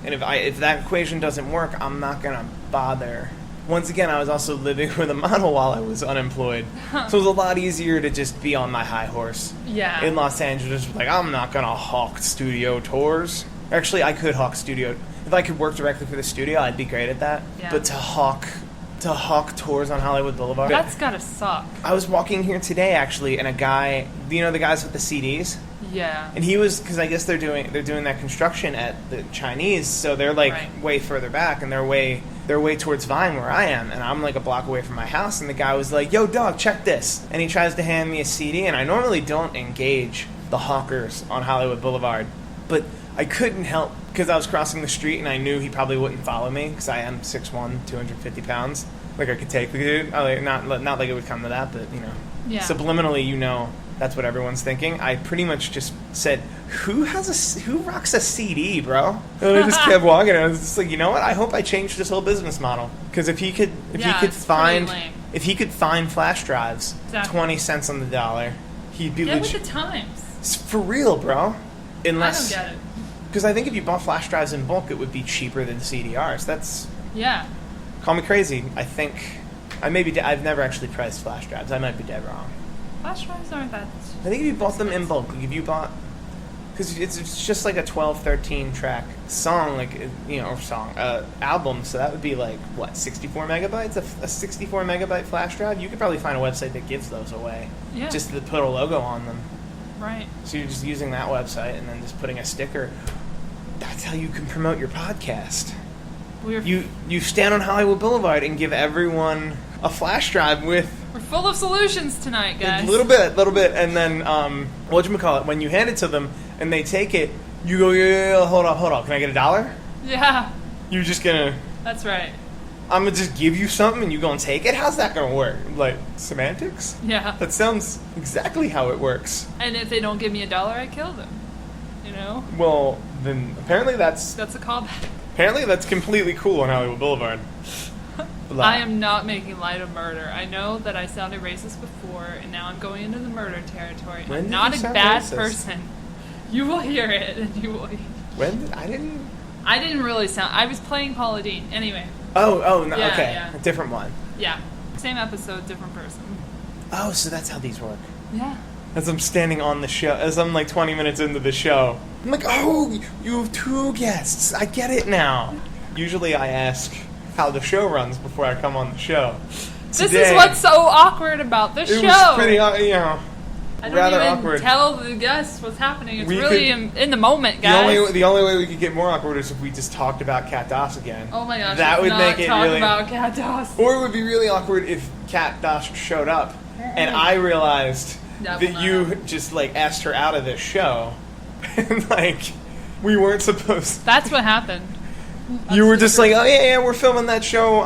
And if that equation doesn't work, I'm not going to bother. Once again, I was also living with a model while I was unemployed. So it was a lot easier to just be on my high horse. Yeah. In Los Angeles, I'm not going to hawk studio tours. Actually, I could hawk studio. If I could work directly for the studio, I'd be great at that. Yeah. But to hawk tours on Hollywood Boulevard. That's gotta suck. I was walking here today, actually, and a guy, the guys with the CDs? Yeah. And he was, because I guess they're doing that construction at the Chinese, so they're Right. way further back, and they're way towards Vine where I am, and I'm a block away from my house, and the guy was like, "Yo, dog, check this," and he tries to hand me a CD, and I normally don't engage the hawkers on Hollywood Boulevard, but I couldn't help because I was crossing the street, and I knew he probably wouldn't follow me because I am 6'1", 250 pounds. I could take the dude. Not like it would come to that, but Yeah. subliminally, That's what everyone's thinking. I pretty much just said, who rocks a CD, bro? And I just kept walking, and I was just like, you know what? I hope I changed this whole business model. Because if he could find flash drives, Exactly. 20 cents on the dollar, he'd be Get legit. with the times. It's for real, bro. Unless, I don't get it. because I think if you bought flash drives in bulk, it would be cheaper than CDRs. That's, Yeah. call me crazy. I think I've never actually priced flash drives. I might be dead wrong. Flash drives aren't that. I think if you bought them in bulk, like if you bought, because it's just like a 12, 13 track song, album. So that would be like what, 64 megabytes? A 64 megabyte flash drive. You could probably find a website that gives those away. Yeah. Just to put a logo on them. Right. So you're just using that website and then just putting a sticker. That's how you can promote your podcast. You stand on Hollywood Boulevard and give everyone a flash drive with. We're full of solutions tonight, guys. A little bit, and then whatchamacallit, when you hand it to them and they take it, you go, yeah, hold on, can I get $1? Yeah. You're just gonna, That's right. I'm gonna just give you something and you gonna take it? How's that gonna work? Like, semantics? Yeah. That sounds exactly how it works. And if they don't give me $1, I kill them. You know? Well, then apparently that's That's a callback. completely cool on Hollywood Boulevard. I am not making light of murder. I know that I sounded racist before, and now I'm going into the murder territory. When I'm did not you a sound bad racist? person. You will hear it, and you will. I didn't. I didn't really sound. I was playing Paula Deen. Anyway. Oh, no, Yeah, okay. yeah. A different one. Yeah. Same episode, different person. Oh, so that's how these work. Yeah. As I'm standing on the show, as I'm like 20 minutes into the show, I'm like, oh, you have 2 guests. I get it now. Usually I ask how the show runs before I come on the show. This Today, is what's so awkward about this it show. was pretty, I don't rather even awkward. tell the guests what's happening. It's We really could- in the moment, guys. The only way we could get more awkward is if we just talked about Kat Doss again. Oh my gosh, that let's would not make it talk really. about Cat Doss. Or it would be really awkward if Kat Doss showed up and I realized That will that not you happen. just like asked her out of this show, and like we weren't supposed. That's what happened. You were just like, oh yeah, we're filming that show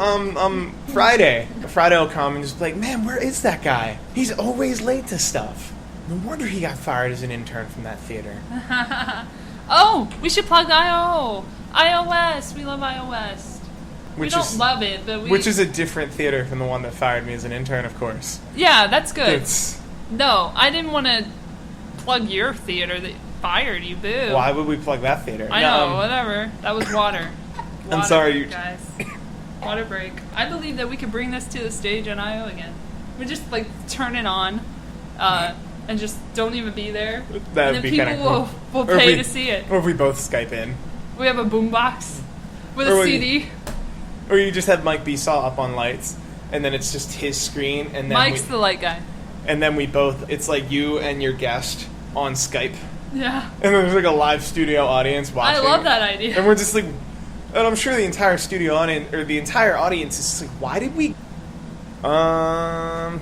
Friday. Friday will come and just be like, man, where is that guy? He's always late to stuff. No wonder he got fired as an intern from that theater. Oh, we should plug iOS. We love iOS. We Which don't is love it, but we. which is a different theater from the one that fired me as an intern, of course. Yeah, that's good. It's No, I didn't want to plug your theater that fired you. Boo. why would we plug that theater? I know, whatever. That was water. I'm sorry, guys. Water break. I believe that we could bring this to the stage on IO again. We just like turn it on, and just don't even be there. That and would then be kind of people cool. will Or if pay we- to see it. Or if we both Skype in. We have a boombox with Or a we- CD. Or you just have Mike B. Saw up on lights, and then it's just his screen, and then Mike's the light guy. we both. It's like you and your guest on Skype, Yeah. and then there's like a live studio audience watching. I love that idea. And we're just like, and I'm sure the entire studio audience or the entire audience is just like, why did we?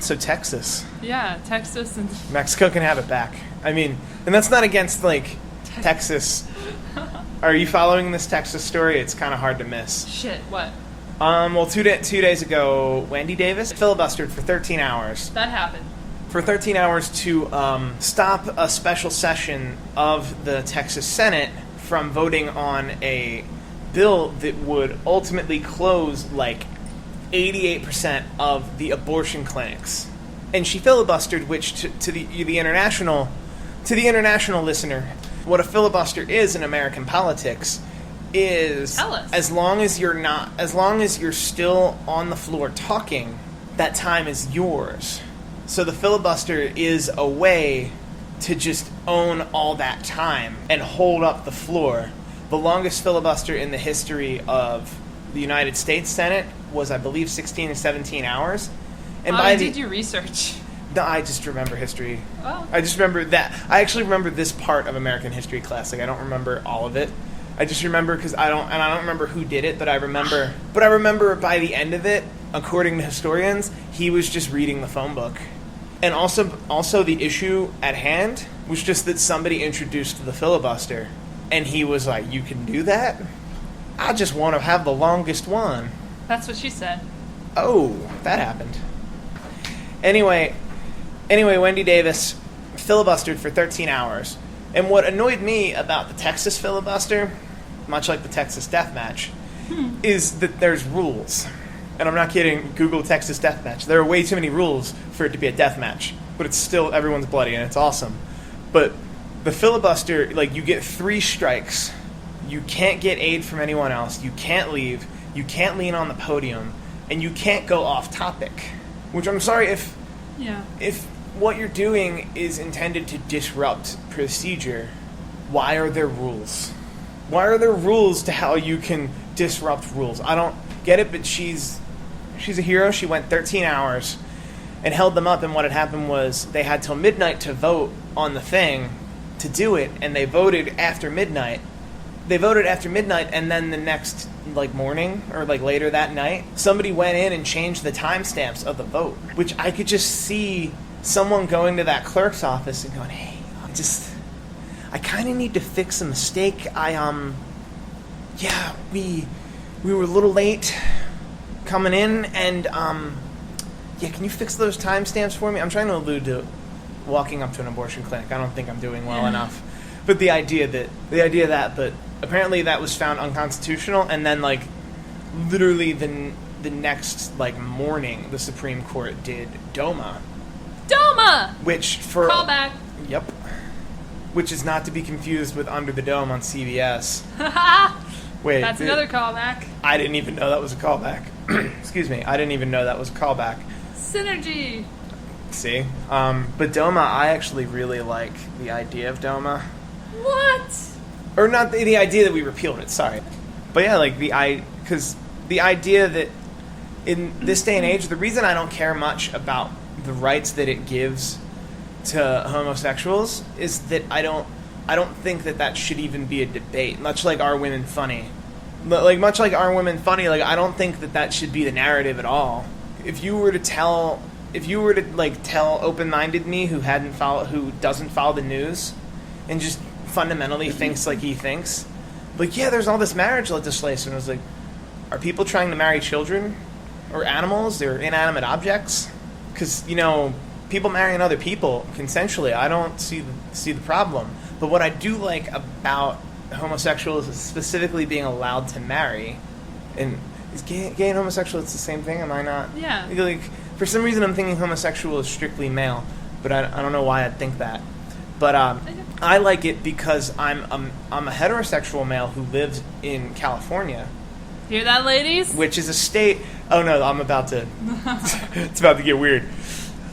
So Texas, Yeah, Texas and Mexico can have it back. I mean, and that's not against like Texas. Are you following this Texas story? It's kind of hard to miss. shit. What? Well, 2 days ago, Wendy Davis filibustered for 13 hours. That happened. For 13 hours to stop a special session of the Texas Senate from voting on a bill that would ultimately close like 88% of the abortion clinics. And she filibustered, which to the international listener, what a filibuster is in American politics is Tell us. as long as you're still on the floor talking, that time is yours. So the filibuster is a way to just own all that time and hold up the floor. The longest filibuster in the history of the United States Senate was, I believe, 16 to 17 hours. And How by did you research? No, I just remember history. Oh. I just remember that. I actually remember this part of American History class. Like, I don't remember all of it. I just remember because I don't remember who did it, but I remember. But I remember by the end of it, according to historians, he was just reading the phone book. And also the issue at hand was just that somebody introduced the filibuster, and he was like, "You can do that? I just want to have the longest one." That's what she said. Oh, that happened. Anyway, Wendy Davis filibustered for 13 hours. And what annoyed me about the Texas filibuster, much like the Texas death match, is that there's rules. And I'm not kidding, Google Texas death match. There are way too many rules for it to be a death match. But it's still, everyone's bloody and it's awesome. But the filibuster, like, you get 3 strikes. You can't get aid from anyone else. You can't leave. You can't lean on the podium. And you can't go off topic. Which I'm sorry if what you're doing is intended to disrupt procedure, why are there rules? Why are there rules to how you can disrupt rules? I don't get it, but she's a hero. She went 13 hours and held them up, and what had happened was they had till midnight to vote on the thing to do it, and they voted after midnight. And then the next morning or later that night, somebody went in and changed the timestamps of the vote, which I could just see someone going to that clerk's office and going, "Hey, I kind of need to fix a mistake. We were a little late coming in, and can you fix those timestamps for me?" I'm trying to allude to walking up to an abortion clinic. I don't think I'm doing well enough, but the idea that, but apparently that was found unconstitutional, and then literally the next morning, the Supreme Court did DOMA. Which for callback. Yep. Which is not to be confused with Under the Dome on CBS. Wait, that's another callback. I didn't even know that was a callback. Excuse me. I didn't even know that was a callback. Synergy. See? But DOMA, I actually really like the idea of DOMA. What? Or not the idea that we repealed it, sorry. But yeah, because the idea that in this day and age, the reason I don't care much about the rights that it gives to homosexuals is that I don't think that should even be a debate. Much like Are Women Funny? I don't think that should be the narrative at all. If you were to tell open-minded me who doesn't follow the news and just fundamentally thinks like he thinks, there's all this marriage legislation. I was like, are people trying to marry children or animals or inanimate objects? Because, people marrying other people consensually, I don't see the problem. But what I do like about homosexuals is specifically being allowed to marry. And is gay and homosexual, it's the same thing? Am I not? Yeah. For some reason I'm thinking homosexual is strictly male, but I don't know why I'd think that. But I like it because I'm a heterosexual male who lives in California. Hear that, ladies? Which is a state... Oh, no, I'm about to... It's about to get weird.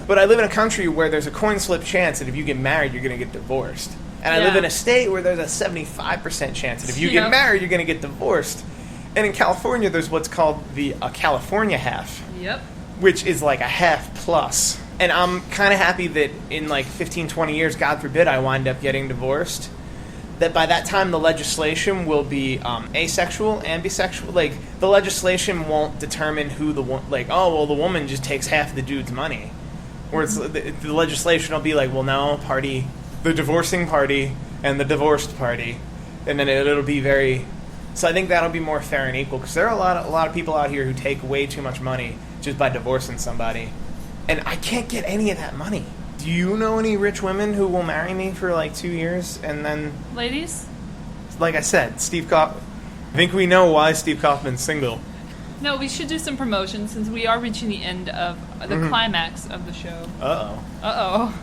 But I live in a country where there's a coin flip chance that if you get married, you're going to get divorced. And I live in a state where there's a 75% chance that if you get married, you're going to get divorced. And in California, there's what's called a California half. Yep. Which is like a half plus. And I'm kind of happy that in 15, 20 years, God forbid, I wind up getting divorced, that by that time the legislation will be asexual and bisexual. The legislation won't determine who the woman just takes half the dude's money. Where it's the legislation will be no, the divorcing party and the divorced party, and then it'll be very. So I think that'll be more fair and equal, because there are a lot of people out here who take way too much money just by divorcing somebody, and I can't get any of that money. Do you know any rich women who will marry me for 2 years and then? Ladies? Like I said, Steve Kaufman. I think we know why Steve Kaufman's single. No, we should do some promotion since we are reaching the end of the climax of the show. Uh-oh.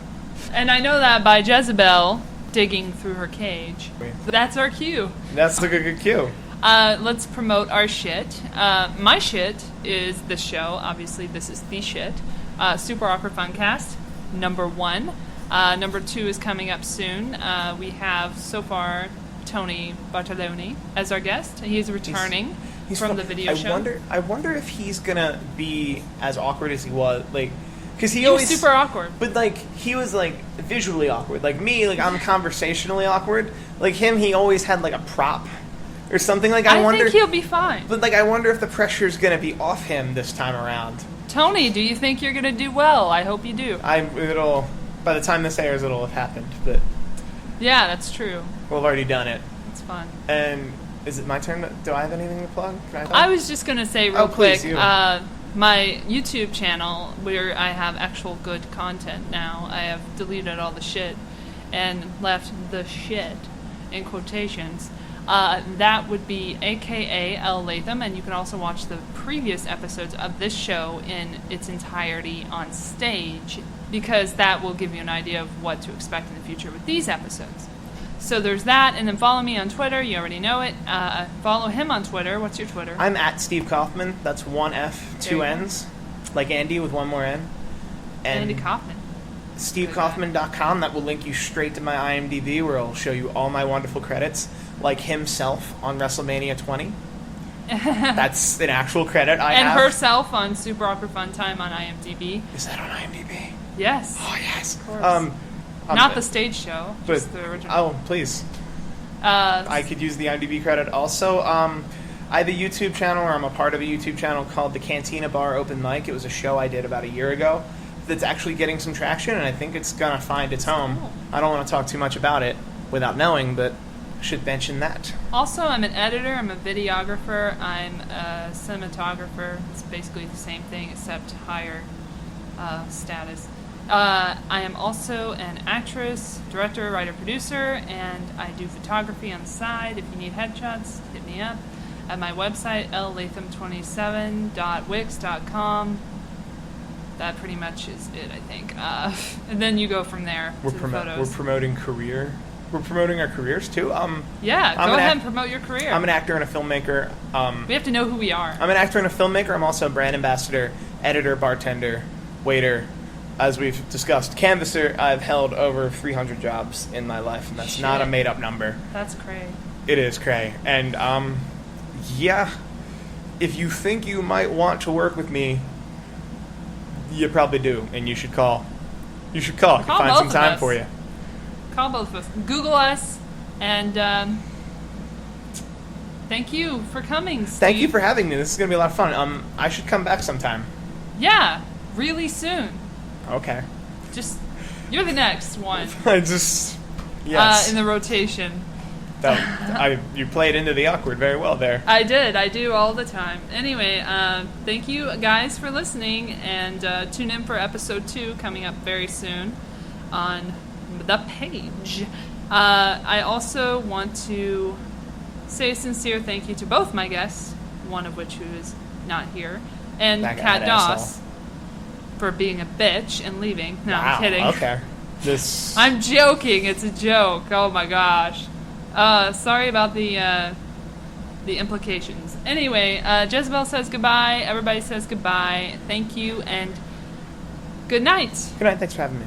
And I know that by Jezebel digging through her cage. That's our cue. That's a good cue. Let's promote our shit. My shit is this show. Obviously, this is the shit. Super Awkward Funcast, number 1. Number 2 is coming up soon. We have, so far, Tony Bartoloni as our guest. He's returning from the video show. I wonder if he's gonna be as awkward as he was, because he was super awkward. But he was visually awkward. Me, I'm conversationally awkward. Him, he always had a prop or something. I wonder. Think he'll be fine. But I wonder if the pressure's gonna be off him this time around. Tony, do you think you're gonna do well? I hope you do. By the time this airs, it'll have happened. But yeah, that's true. We've already done it. It's fun. And is it my turn? Do I have anything to plug? I was just going to say real quick, my YouTube channel, where I have actual good content now, I have deleted all the shit and left the shit in quotations. That would be AKA Elle Latham, and you can also watch the previous episodes of this show in its entirety on stage, because that will give you an idea of what to expect in the future with these episodes. So there's that, and then follow me on Twitter. You already know it. Follow him on Twitter. What's your Twitter? I'm at Steve Kaufman. That's one F, two N's, like Andy with one more N. And Andy Kaufman. SteveKaufman.com. That will link you straight to my IMDb, where it'll show you all my wonderful credits, like himself on WrestleMania 20. That's an actual credit I have. And herself on Super Awkward Fun Time on IMDb. Is that on IMDb? Yes. Oh, yes. Of course. Not the stage show, just the original. Oh, please. I could use the IMDb credit also. I have a YouTube channel, or I'm a part of a YouTube channel called the Cantina Bar Open Mic. It was a show I did about a year ago that's actually getting some traction, and I think it's going to find its home. Cool. I don't want to talk too much about it without knowing, but I should mention that. Also, I'm an editor, I'm a videographer, I'm a cinematographer. It's basically the same thing except higher status. I am also an actress, director, writer, producer, and I do photography on the side. If you need headshots, hit me up at my website, llatham27.wix.com. That pretty much is it, I think. And then you go from there to the photos. We're promoting career. We're promoting our careers too. Yeah, go ahead and promote your career. I'm an actor and a filmmaker. We have to know who we are. I'm an actor and a filmmaker. I'm also a brand ambassador, editor, bartender, waiter. As we've discussed, canvasser. I've held over 300 jobs in my life, and that's not a made-up number. That's cray. It is cray. And, yeah, if you think you might want to work with me, you probably do, and you should call. You should call. I can find some time for you. Call both of us. Google us, and thank you for coming, Steve. Thank you for having me. This is going to be a lot of fun. I should come back sometime. Yeah, really soon. Okay. Just, you're the next one. Yes. In the rotation. You played into the awkward very well there. I did. I do all the time. Anyway, thank you guys for listening, and tune in for episode 2 coming up very soon on the page. I also want to say a sincere thank you to both my guests, one of which who is not here, and Kat Doss for being a bitch and leaving. No, wow, I'm kidding. Okay. I'm joking. It's a joke. Oh my gosh. Sorry about the implications. Anyway, Jezebel says goodbye. Everybody says goodbye. Thank you and good night. Good night. Thanks for having me.